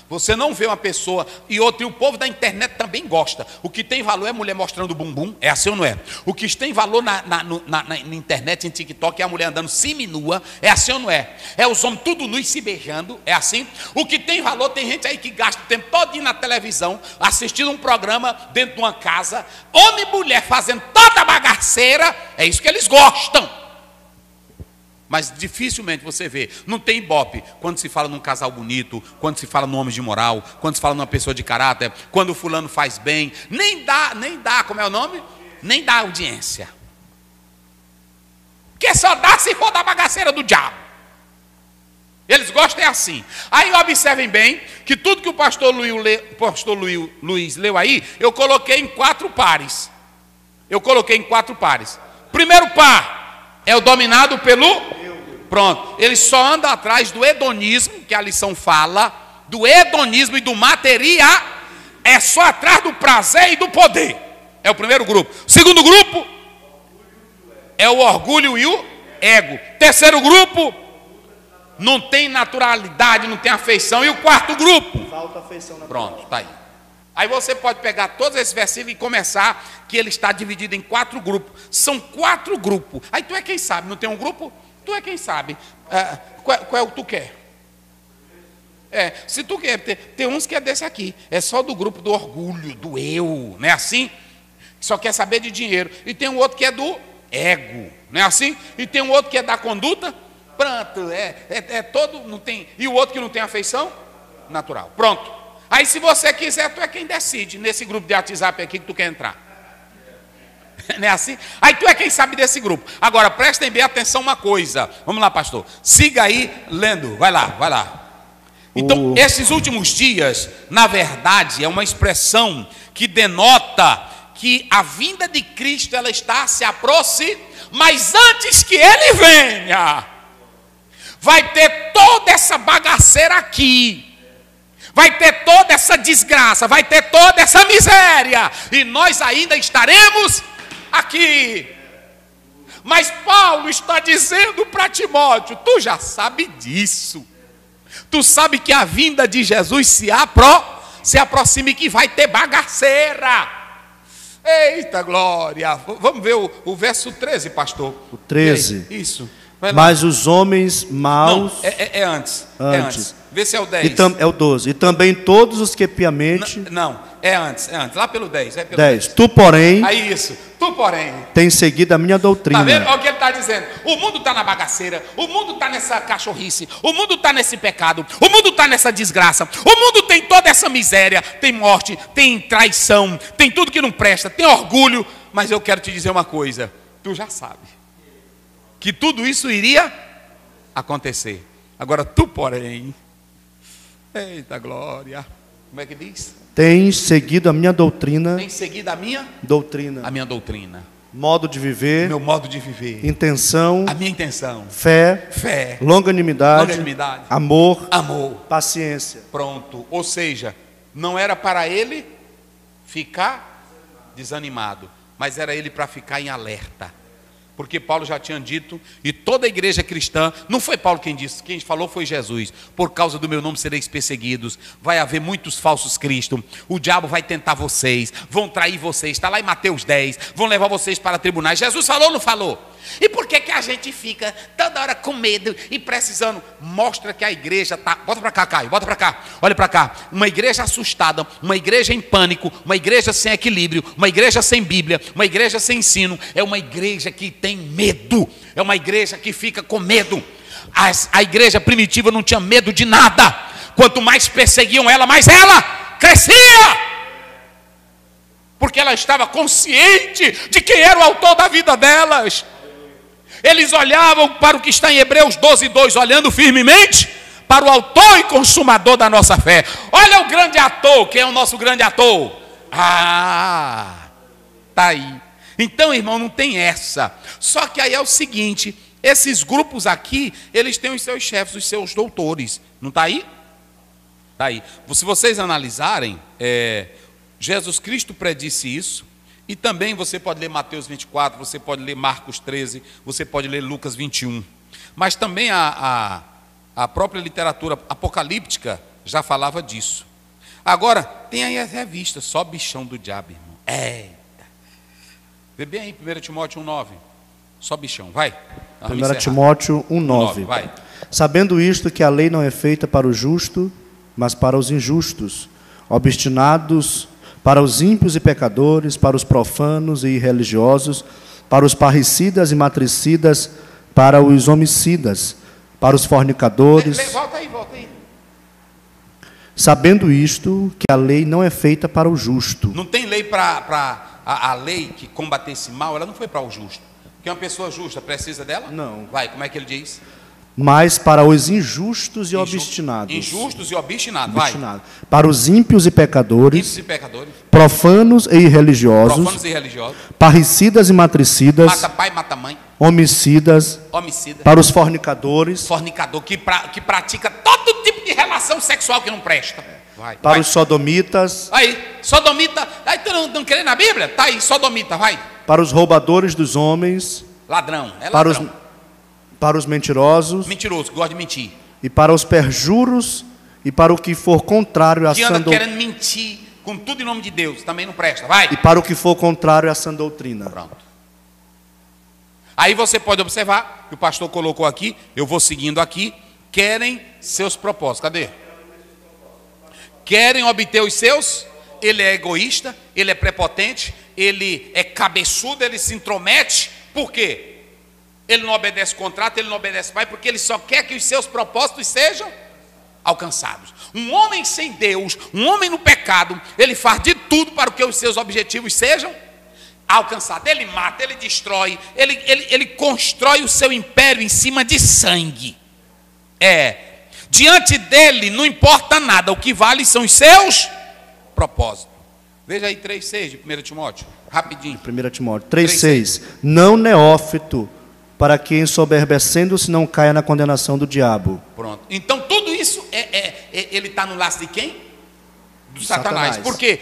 Você não vê uma pessoa, e o povo da internet também gosta. O que tem valor é mulher mostrando o bumbum, é assim ou não é? O que tem valor na internet, em TikTok, é a mulher andando seminua, é assim ou não é? É os homens tudo nus se beijando, é assim? O que tem valor, tem gente aí que gasta o tempo todo na televisão, assistindo um programa dentro de uma casa, homem e mulher fazendo toda a bagaceira, é isso que eles gostam. Mas dificilmente você vê, não tem ibope quando se fala num casal bonito, quando se fala num homem de moral, quando se fala numa pessoa de caráter, quando o fulano faz bem, nem dá, como é o nome? Nem dá audiência. Porque só dá se for da bagaceira do diabo. Eles gostam assim. Aí observem bem que tudo que o pastor Luiz leu aí, eu coloquei em 4 pares. Primeiro par é o dominado pelo... Pronto, ele só anda atrás do hedonismo, que a lição fala, do hedonismo e do material, é só atrás do prazer e do poder. É o primeiro grupo. O segundo grupo é o orgulho e o ego. Terceiro grupo, não tem naturalidade, não tem afeição. E o quarto grupo? Falta afeição natural. Pronto, está aí. Aí você pode pegar todos esses versículos e começar, que ele está dividido em 4 grupos. São 4 grupos. Aí tu é quem sabe, não tem um grupo? Tu é quem sabe. Qual é o que tu quer? Se tu quer, tem uns que é desse aqui. É só do grupo do orgulho, do eu, não é assim? Só quer saber de dinheiro. E tem um outro que é do ego, não é assim? E tem um outro que é da conduta. Pronto, todo, não tem. E o outro que não tem afeição? Natural. Pronto. Aí se você quiser, tu é quem decide nesse grupo de WhatsApp aqui que tu quer entrar. Não é assim? Aí tu é quem sabe desse grupo. Agora, prestem bem atenção uma coisa. Vamos lá, pastor. Siga aí lendo. Vai lá. Então, esses últimos dias, na verdade, é uma expressão que denota que a vinda de Cristo, ela está se aproximando. Mas antes que Ele venha, vai ter toda essa bagaceira aqui. Vai ter toda essa desgraça, vai ter toda essa miséria. E nós ainda estaremos aqui. Mas Paulo está dizendo para Timóteo, tu já sabe disso. Tu sabe que a vinda de Jesus se aproxima e que vai ter bagaceira. Eita glória. Vamos ver o verso 13, pastor. O 13. Isso. Mas os homens maus... Não, é antes. É antes. Vê se é o 10. É o 12. E também todos os que piamente... Não, é antes. Lá pelo 10. É pelo 10. Tu, porém... Aí isso. Tu, porém... Tens seguido a minha doutrina. Tá vendo? Olha o que ele está dizendo. O mundo está na bagaceira. O mundo está nessa cachorrice. O mundo está nesse pecado. O mundo está nessa desgraça. O mundo tem toda essa miséria. Tem morte, tem traição, tem tudo que não presta, tem orgulho. Mas eu quero te dizer uma coisa. Tu já sabe que tudo isso iria acontecer. Agora tu, porém... Eita glória. Como é que diz? Tens seguido a minha doutrina. Tens seguido a minha doutrina. A minha doutrina. Modo de viver. Meu modo de viver. Intenção. A minha intenção. Fé. Longanimidade. Amor. Paciência. Pronto. Ou seja, não era para ele ficar desanimado, mas era ele para ficar em alerta. porque Paulo já tinha dito, e toda a igreja cristã, não foi Paulo quem disse, quem falou foi Jesus: por causa do meu nome sereis perseguidos, vai haver muitos falsos cristos, o diabo vai tentar vocês, vão trair vocês, está lá em Mateus 10, vão levar vocês para tribunais. Jesus falou ou não falou? E por que que a gente fica toda hora com medo e precisando? Mostra que a igreja está... Bota para cá, Caio, bota para cá, olha para cá. Uma igreja assustada, uma igreja em pânico, uma igreja sem equilíbrio, uma igreja sem Bíblia, uma igreja sem ensino, é uma igreja que tem medo, é uma igreja que fica com medo. A igreja primitiva não tinha medo de nada. Quanto mais perseguiam ela, mais ela crescia, porque ela estava consciente de quem era o autor da vida delas. Eles olhavam para o que está em Hebreus 12:2, olhando firmemente para o autor e consumador da nossa fé. Olha o grande ator, quem é o nosso grande ator? Ah, tá aí. Então, irmão, não tem essa. Só que aí é o seguinte, esses grupos aqui, eles têm os seus chefes, os seus doutores. Não está aí? Está aí. Se vocês analisarem, Jesus Cristo predisse isso. E também você pode ler Mateus 24, você pode ler Marcos 13, você pode ler Lucas 21. Mas também a própria literatura apocalíptica já falava disso. Agora, tem aí as revistas, só bichão do diabo, irmão. Eita. Vê bem aí, 1 Timóteo 1,9. Só bichão, vai. 1 Timóteo 1,9. Vai. Sabendo isto, que a lei não é feita para o justo, mas para os injustos, obstinados, para os ímpios e pecadores, para os profanos e irreligiosos, para os parricidas e matricidas, para os homicidas, para os fornicadores. Volta aí. Sabendo isto, que a lei não é feita para o justo. Não tem lei para a lei que combatesse mal, ela não foi para o justo. Porque uma pessoa justa precisa dela? Não. Vai, como é que ele diz? Mas para os injustos e obstinados. Injustos e obstinados, vai. Para os ímpios e pecadores. Ímpios e pecadores. Profanos e irreligiosos. Profanos e irreligiosos. Parricidas e matricidas. Mata pai, mata mãe. Homicidas. Homicida. Para os fornicadores. Fornicador que pratica todo tipo de relação sexual que não presta. Para os sodomitas. Aí, sodomita. Aí tu não crê na Bíblia? Tá aí, sodomita, vai. Para os roubadores dos homens. Ladrão, é ladrão. Para os mentirosos. Mentiroso, que gosta de mentir. E para os perjuros. E para o que for contrário à sã doutrina. Que anda querendo mentir com tudo em nome de Deus, também não presta, vai. E para o que for contrário à sã doutrina. Pronto. Aí você pode observar, que o pastor colocou aqui, eu vou seguindo aqui, querem seus propósitos. Cadê? Querem obter os seus, ele é egoísta, ele é prepotente, ele é cabeçudo, ele se intromete. Por quê? Ele não obedece contrato, ele não obedece pai, porque ele só quer que os seus propósitos sejam alcançados. Um homem sem Deus, um homem no pecado, ele faz de tudo para que os seus objetivos sejam alcançados. Ele mata, ele destrói, ele constrói o seu império em cima de sangue. Diante dele não importa nada, o que vale são os seus propósitos. Veja aí 3,6 de 1 Timóteo, rapidinho. 1 Timóteo 3,6. Não neófito, para que ensoberbecendo-se não caia na condenação do diabo. Pronto. Então tudo isso ele está no laço de quem? Do Satanás. Porque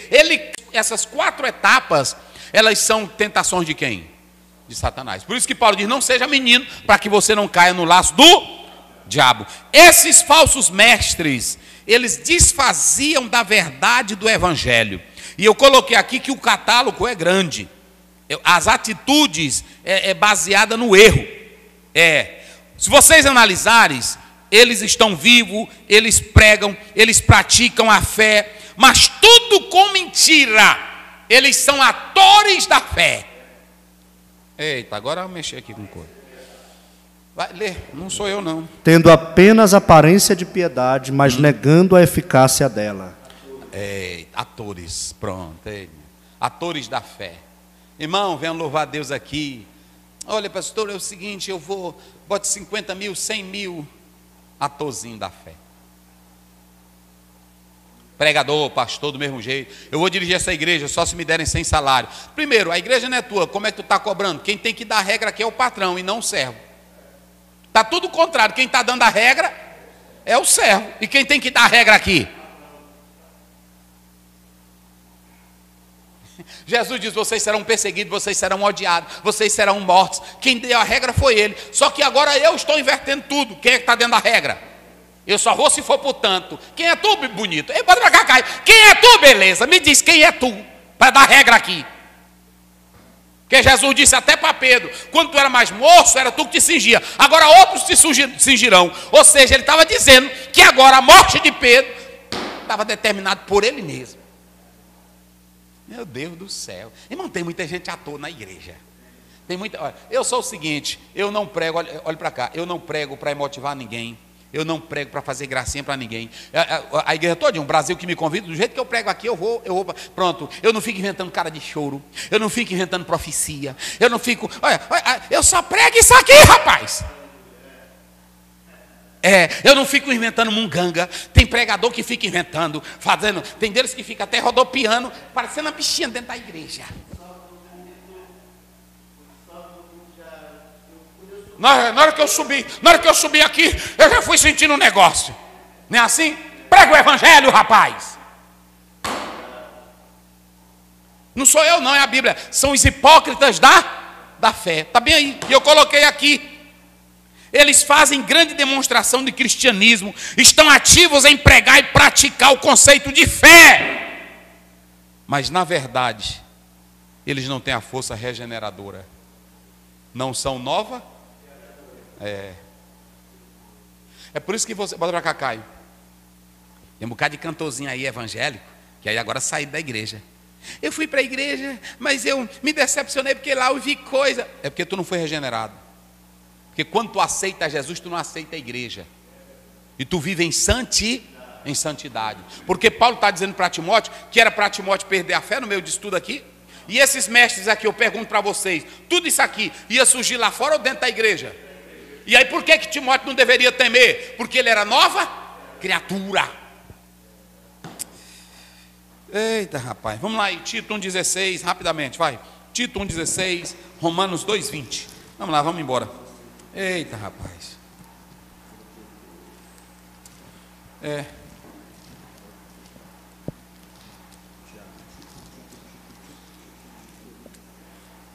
essas 4 etapas, elas são tentações de quem? De Satanás. Por isso que Paulo diz, não seja menino, para que você não caia no laço do diabo. Esses falsos mestres, eles desfaziam da verdade do evangelho. E eu coloquei aqui que o catálogo é grande. As atitudes é baseada no erro. Se vocês analisarem, eles estão vivos, eles pregam, eles praticam a fé, mas tudo com mentira. Eles são atores da fé. Eita, agora eu mexi aqui com coisa. Vai ler, não sou eu não. Tendo apenas aparência de piedade, mas negando a eficácia dela. Atores, pronto. Atores da fé. Irmão, venha louvar a Deus aqui. Olha, pastor, é o seguinte, bote 50 mil, 100 mil, atorzinho da fé. Pregador, pastor, do mesmo jeito. Eu vou dirigir essa igreja só se me derem 100 salários. Primeiro, a igreja não é tua, como é que tu está cobrando? Quem tem que dar a regra aqui é o patrão e não o servo. Está tudo o contrário, quem está dando a regra é o servo. E quem tem que dar a regra aqui? Jesus diz: vocês serão perseguidos, vocês serão odiados, vocês serão mortos. Quem deu a regra foi ele. Só que agora eu estou invertendo tudo. Quem é que está dentro da regra? Eu só vou se for por tanto. Quem é tu, bonito? Ei, bota pra cá, Caio. Quem é tu, beleza? Me diz quem é tu, para dar regra aqui. Porque Jesus disse até para Pedro: quando tu era mais moço, era tu que te cingia, agora outros te cingirão. Ou seja, ele estava dizendo que agora a morte de Pedro estava determinada por ele mesmo. Meu Deus do céu. Irmão, tem muita gente à toa na igreja. Tem muita. Olha, eu sou o seguinte: eu não prego, olha para cá, eu não prego para emotivar ninguém. Eu não prego para fazer gracinha para ninguém. A igreja toda, um Brasil que me convida, do jeito que eu prego aqui, eu vou. Pronto, eu não fico inventando cara de choro. Eu não fico inventando profecia. Eu não fico. Olha, eu só prego isso aqui, rapaz. Eu não fico inventando munganga. Tem pregador que fica inventando, fazendo. Tem deles que fica até rodopiando, parecendo uma bichinha dentro da igreja. Na hora que eu subi aqui, eu já fui sentindo um negócio. Não é assim? Prega o evangelho, rapaz. Não sou eu não, é a Bíblia. São os hipócritas da fé. Está bem aí, e eu coloquei aqui. Eles fazem grande demonstração de cristianismo, estão ativos em pregar e praticar o conceito de fé. Mas na verdade, eles não têm a força regeneradora. Não são nova. É por isso que você. Bota pra cá, Caio. Tem um bocado de cantorzinho aí evangélico, que aí agora saí da igreja. Eu fui para a igreja, mas eu me decepcionei porque lá eu vi coisa. É porque tu não foi regenerado. Porque quando tu aceita Jesus, tu não aceita a igreja. E tu vive em santidade. Porque Paulo está dizendo para Timóteo que era para Timóteo perder a fé no meio disso tudo aqui. E esses mestres aqui, eu pergunto para vocês, tudo isso aqui ia surgir lá fora ou dentro da igreja? E aí por que Timóteo não deveria temer? Porque ele era nova criatura. Eita, rapaz, vamos lá aí, Tito 1,16, rapidamente, vai. Tito 1,16, Romanos 2,20. Vamos lá, vamos embora. Eita, rapaz.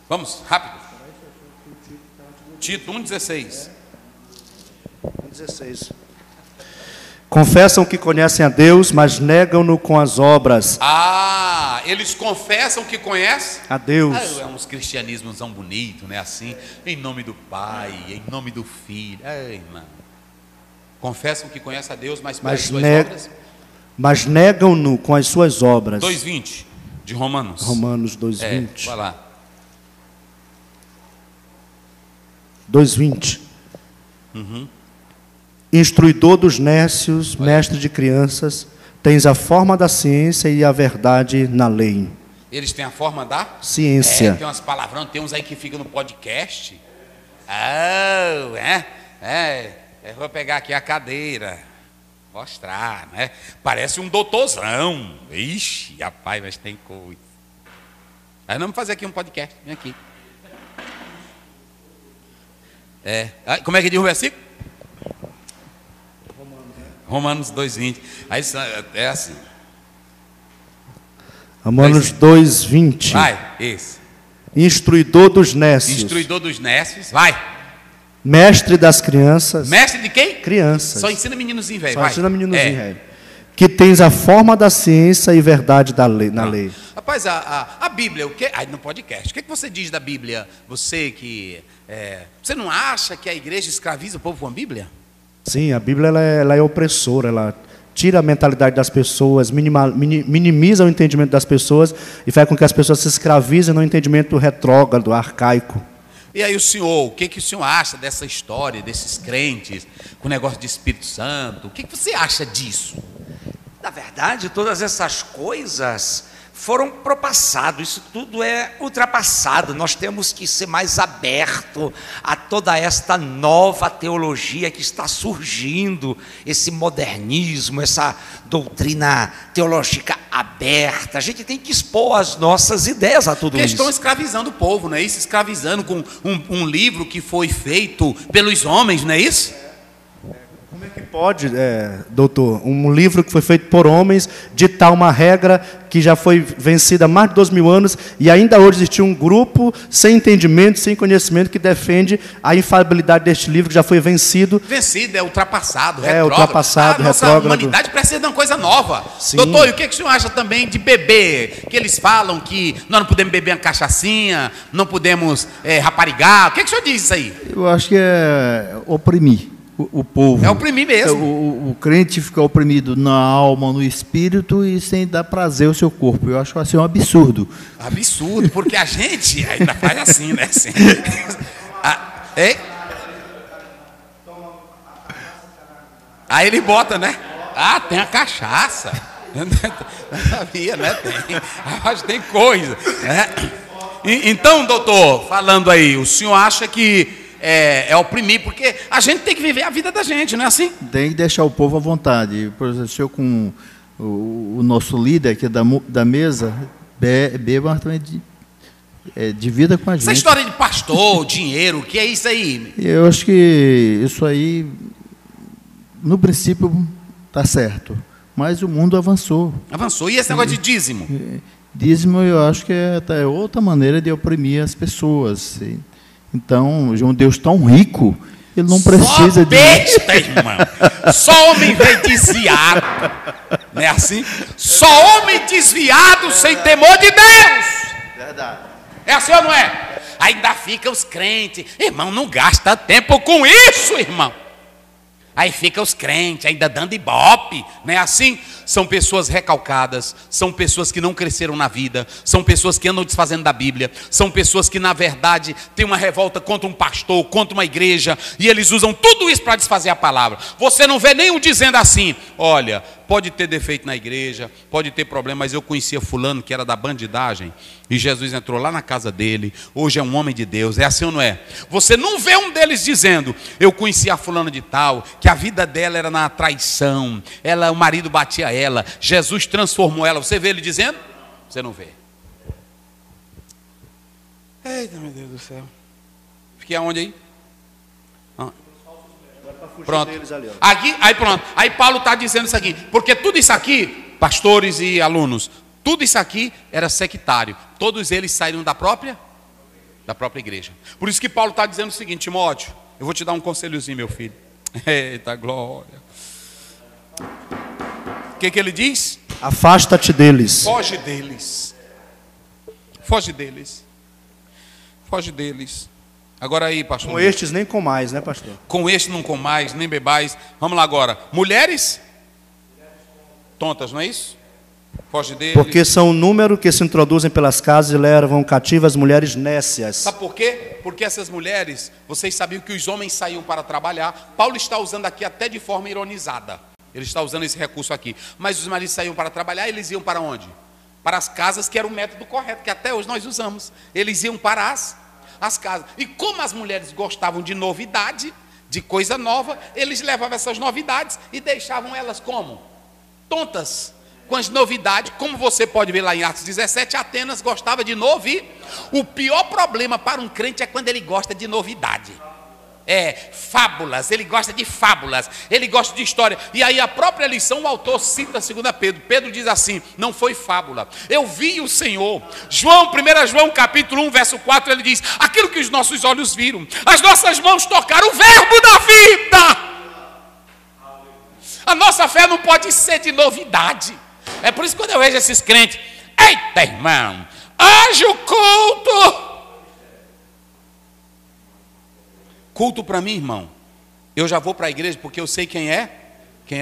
Vamos, rápido. Tito 1,16. 16. Confessam que conhecem a Deus, mas negam-no com as obras. Eles confessam que conhecem a Deus. É uns cristianismos tão bonitos, né? Assim, em nome do Pai, em nome do Filho. Irmão. Confessam que conhecem a Deus, mas pelas suas obras. Mas negam-no com as suas obras. 2,20 de Romanos. Romanos 2,20. Vai lá. 2,20. Instruidor dos nécios, mestre de crianças, tens a forma da ciência e a verdade na lei. Eles têm a forma da ciência. Tem umas palavrões, tem uns aí que ficam no podcast. Eu vou pegar aqui a cadeira, mostrar, né? Parece um doutorzão. Ixi, rapaz, mas tem coisa. Aí vamos fazer aqui um podcast, vem aqui. Como é que diz o versículo? Romanos 2,20. Aí é assim. Romanos 2,20. Vai, esse. Instruidor dos nécios. Instruidor dos nécios. Vai. Mestre das crianças. Mestre de quem? Crianças. Só ensina meninozinho velho. Só ensina meninozinho velho. Que tens a forma da ciência e verdade da lei, na lei. Rapaz, a Bíblia, o que? No podcast. O que você diz da Bíblia? Você que. Você não acha que a igreja escraviza o povo com a Bíblia? Sim, a Bíblia ela é opressora, ela tira a mentalidade das pessoas, minimiza o entendimento das pessoas e faz com que as pessoas se escravizem no entendimento retrógrado, arcaico. E aí o que o senhor acha dessa história, desses crentes, com o negócio de Espírito Santo? O que você acha disso? Na verdade, todas essas coisas foram pro passado, isso tudo é ultrapassado. Nós temos que ser mais aberto a toda esta nova teologia que está surgindo, esse modernismo, essa doutrina teológica aberta. A gente tem que expor as nossas ideias a tudo isso. Porque estão escravizando o povo, não é isso? Escravizando com um livro que foi feito pelos homens, não é isso? Como é que pode, doutor, um livro que foi feito por homens, ditar uma regra que já foi vencida há mais de 2.000 anos e ainda hoje existe um grupo sem entendimento, sem conhecimento, que defende a infalibilidade deste livro que já foi vencido? Vencido, é ultrapassado, retrógrado. Ultrapassado, nossa retrógrado. Humanidade precisa de uma coisa nova. Sim. Doutor, e o que o senhor acha também de beber? Que eles falam que nós não podemos beber uma cachaçinha, não podemos raparigar. O que o senhor diz isso aí? Eu acho que é oprimir o povo. É oprimir mesmo. O crente fica oprimido na alma, no espírito e sem dar prazer ao seu corpo. Eu acho assim um absurdo. Absurdo, porque a gente ainda faz assim, né? Assim. Aí ele bota, né? Ah, tem a cachaça. Eu não sabia, né? Acho que tem coisa. Né? Então, doutor, falando aí, o senhor acha que é oprimir, porque a gente tem que viver a vida da gente, não é assim? Tem que deixar o povo à vontade. Por exemplo, se eu com o nosso líder aqui da mesa, beba também divida com a gente. Essa história de pastor, dinheiro, o que é isso aí? Eu acho que isso aí, no princípio, está certo. Mas o mundo avançou. Avançou. E esse negócio de dízimo? Dízimo, eu acho que é outra maneira de oprimir as pessoas. Então, de um Deus tão rico, ele não precisa de... Só besta, irmão. Só homem veio desviado. Não é assim? Só homem desviado sem temor de Deus. Verdade. É assim ou não é? Ainda fica os crentes. Irmão, não gasta tempo com isso, irmão. Aí fica os crentes ainda dando ibope, não é assim? São pessoas recalcadas, são pessoas que não cresceram na vida, são pessoas que andam desfazendo da Bíblia, são pessoas que na verdade têm uma revolta contra um pastor, contra uma igreja, e eles usam tudo isso para desfazer a palavra. Você não vê nenhum dizendo assim, olha, pode ter defeito na igreja, pode ter problema, mas eu conhecia fulano que era da bandidagem, e Jesus entrou lá na casa dele, hoje é um homem de Deus, é assim ou não é? Você não vê um deles dizendo, eu conhecia a fulana de tal, que a vida dela era na traição, o marido batia ela, Jesus transformou ela. Você vê ele dizendo? Você não vê. Eita, meu Deus do céu. Fiquei aonde aí? Pronto. Aqui, aí pronto. Aí Paulo está dizendo isso aqui. Porque tudo isso aqui, pastores e alunos, tudo isso aqui era sectário. Todos eles saíram da própria igreja. Por isso que Paulo está dizendo o seguinte, Timóteo, eu vou te dar um conselhozinho, meu filho. Eita glória. O que ele diz? Afasta-te deles. Foge deles. Foge deles. Foge deles. Agora aí, pastor. Com estes nem com mais, né, pastor? Com estes não com mais, nem bebais. Vamos lá agora. Mulheres? Tontas, não é isso? Foge deles. Porque são um número que se introduzem pelas casas e levam cativas mulheres nécias. Sabe por quê? Porque essas mulheres, vocês sabiam que os homens saíam para trabalhar. Paulo está usando aqui até de forma ironizada. Ele está usando esse recurso aqui. Mas os maridos saíam para trabalhar, eles iam para onde? Para as casas, que era o método correto, que até hoje nós usamos. Eles iam para as casas. E como as mulheres gostavam de novidade, de coisa nova, eles levavam essas novidades e deixavam elas como? Tontas. Com as novidades, como você pode ver lá em Atos 17, Atenas gostava de novidade. O pior problema para um crente é quando ele gosta de novidade. Fábulas, ele gosta de fábulas, ele gosta de história. E aí a própria lição, o autor cita 2 Pedro. Pedro diz assim, não foi fábula, eu vi o Senhor. 1 João capítulo 1, verso 4, ele diz, aquilo que os nossos olhos viram, as nossas mãos tocaram o verbo da vida. A nossa fé não pode ser de novidade. É por isso que quando eu vejo esses crentes, eita irmão, haja o culto. Culto para mim, irmão, eu já vou para a igreja porque eu sei quem é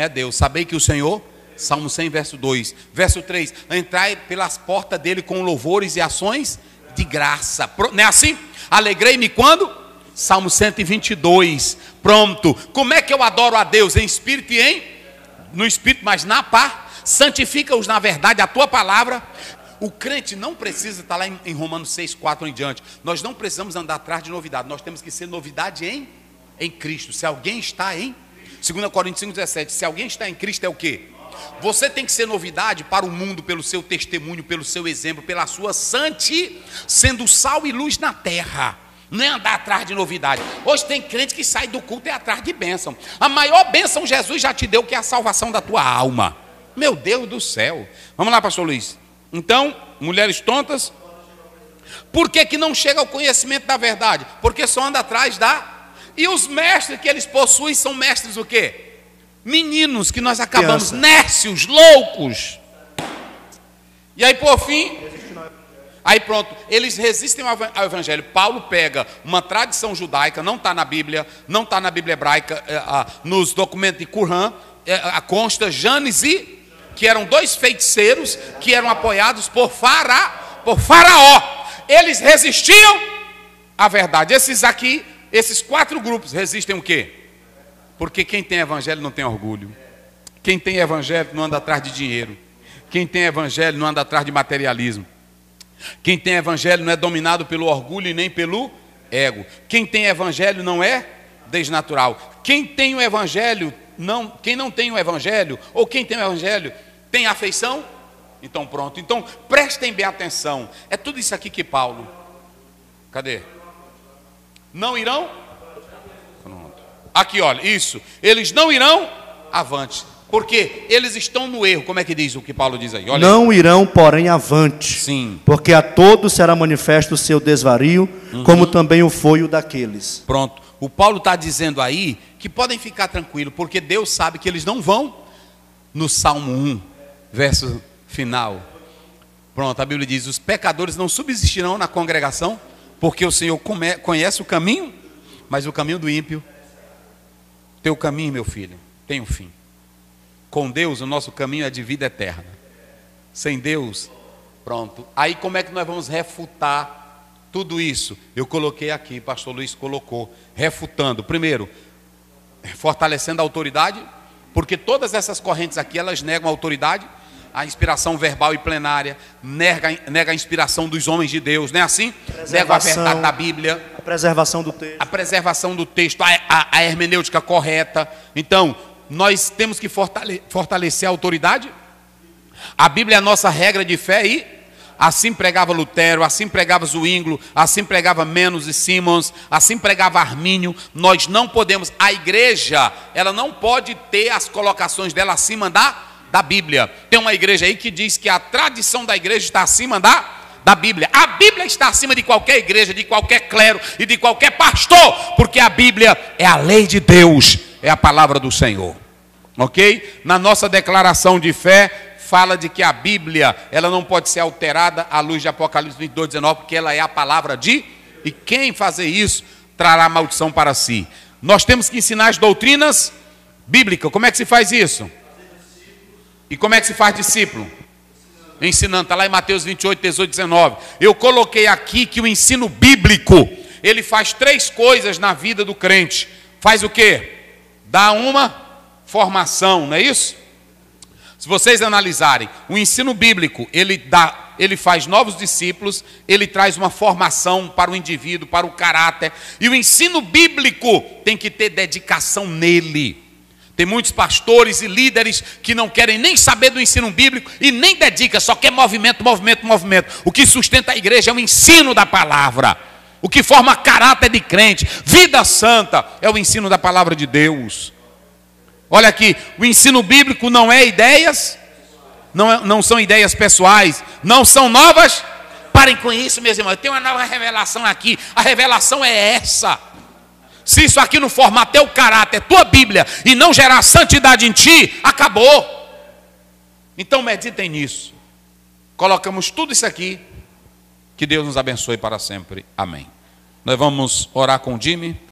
Deus. Sabei que o Senhor, Salmo 100, verso 2. Verso 3, entrai pelas portas dele com louvores e ações de graça. Não é assim? Alegrei-me quando? Salmo 122. Pronto. Como é que eu adoro a Deus? Em espírito e no espírito, mas na paz. Santifica-os na verdade, a tua palavra. O crente não precisa estar lá em Romanos 6, 4 em diante. Nós não precisamos andar atrás de novidade. Nós temos que ser novidade em Cristo. Se alguém está em 2 Coríntios 5, 17, se alguém está em Cristo é o quê? Você tem que ser novidade para o mundo pelo seu testemunho, pelo seu exemplo, pela sua santidade, sendo sal e luz na terra. Não é andar atrás de novidade. Hoje tem crente que sai do culto e é atrás de bênção. A maior bênção Jesus já te deu, que é a salvação da tua alma. Meu Deus do céu. Vamos lá, pastor Luiz. Então, mulheres tontas, por que não chega ao conhecimento da verdade? Porque só anda atrás da... E os mestres que eles possuem são mestres o quê? Meninos que nós acabamos, nércios, loucos. E aí, por fim... Aí pronto, eles resistem ao evangelho. Paulo pega uma tradição judaica, não está na Bíblia, não está na Bíblia hebraica, nos documentos de Qumran, consta Janes e, que eram 2 feiticeiros, que eram apoiados por Faraó. Eles resistiam à verdade. Esses 4 grupos resistem o quê? Porque quem tem evangelho não tem orgulho. Quem tem evangelho não anda atrás de dinheiro. Quem tem evangelho não anda atrás de materialismo. Quem tem evangelho não é dominado pelo orgulho e nem pelo ego. Quem tem evangelho não é desnatural. Quem tem o evangelho, quem não tem o evangelho, ou quem tem o evangelho, tem afeição? Então pronto. Então prestem bem atenção. É tudo isso aqui que Paulo... Cadê? Não irão? Pronto. Aqui, olha, isso. Eles não irão avante. Porque eles estão no erro. Como é que diz o que Paulo diz aí? Olha não aí. Irão, porém, avante. Sim. Porque a todos será manifesto o seu desvario, como também o foi o daqueles. Pronto. O Paulo está dizendo aí que podem ficar tranquilos, porque Deus sabe que eles não vão no Salmo 1, verso final. Pronto, a Bíblia diz, os pecadores não subsistirão na congregação, porque o Senhor conhece o caminho, mas o caminho do ímpio, teu caminho, meu filho, tem um fim. Com Deus, o nosso caminho é de vida eterna. Sem Deus, pronto. Aí como é que nós vamos refutar tudo isso? Eu coloquei aqui, pastor Luiz colocou, refutando. Primeiro, fortalecendo a autoridade, porque todas essas correntes aqui, elas negam a autoridade, a inspiração verbal e plenária, nega a inspiração dos homens de Deus, não é assim? Nega a verdade da Bíblia. A preservação do texto. A preservação do texto, a hermenêutica correta. Então, nós temos que fortalecer a autoridade. A Bíblia é a nossa regra de fé e assim pregava Lutero, assim pregava Zwinglio, assim pregava Menos e Simons, assim pregava Armínio. Nós não podemos, a igreja, ela não pode ter as colocações dela acima da Bíblia. Tem uma igreja aí que diz que a tradição da igreja está acima da Bíblia. A Bíblia está acima de qualquer igreja, de qualquer clero e de qualquer pastor, porque a Bíblia é a lei de Deus, é a palavra do Senhor. Ok? Na nossa declaração de fé, fala de que a Bíblia, ela não pode ser alterada à luz de Apocalipse 22, 19, porque ela é a palavra de... E quem fazer isso, trará maldição para si. Nós temos que ensinar as doutrinas bíblicas. Como é que se faz isso? E como é que se faz discípulo? Ensinando, está lá em Mateus 28, 18, 19. Eu coloquei aqui que o ensino bíblico, ele faz 3 coisas na vida do crente. Faz o quê? Dá uma formação, não é isso? Se vocês analisarem, o ensino bíblico, ele faz novos discípulos, ele traz uma formação para o indivíduo, para o caráter. E o ensino bíblico tem que ter dedicação nele. Tem muitos pastores e líderes que não querem nem saber do ensino bíblico e nem dedicam, só quer movimento, movimento, movimento. O que sustenta a igreja é o ensino da palavra. O que forma caráter de crente, vida santa, é o ensino da palavra de Deus. Olha aqui, o ensino bíblico não é ideias, não são ideias pessoais, não são novas. Parem com isso, meus irmãos, eu tenho uma nova revelação aqui, a revelação é essa. Se isso aqui não formar teu caráter, tua Bíblia, e não gerar santidade em ti, acabou. Então meditem nisso. Colocamos tudo isso aqui, que Deus nos abençoe para sempre. Amém. Nós vamos orar com o Jimmy.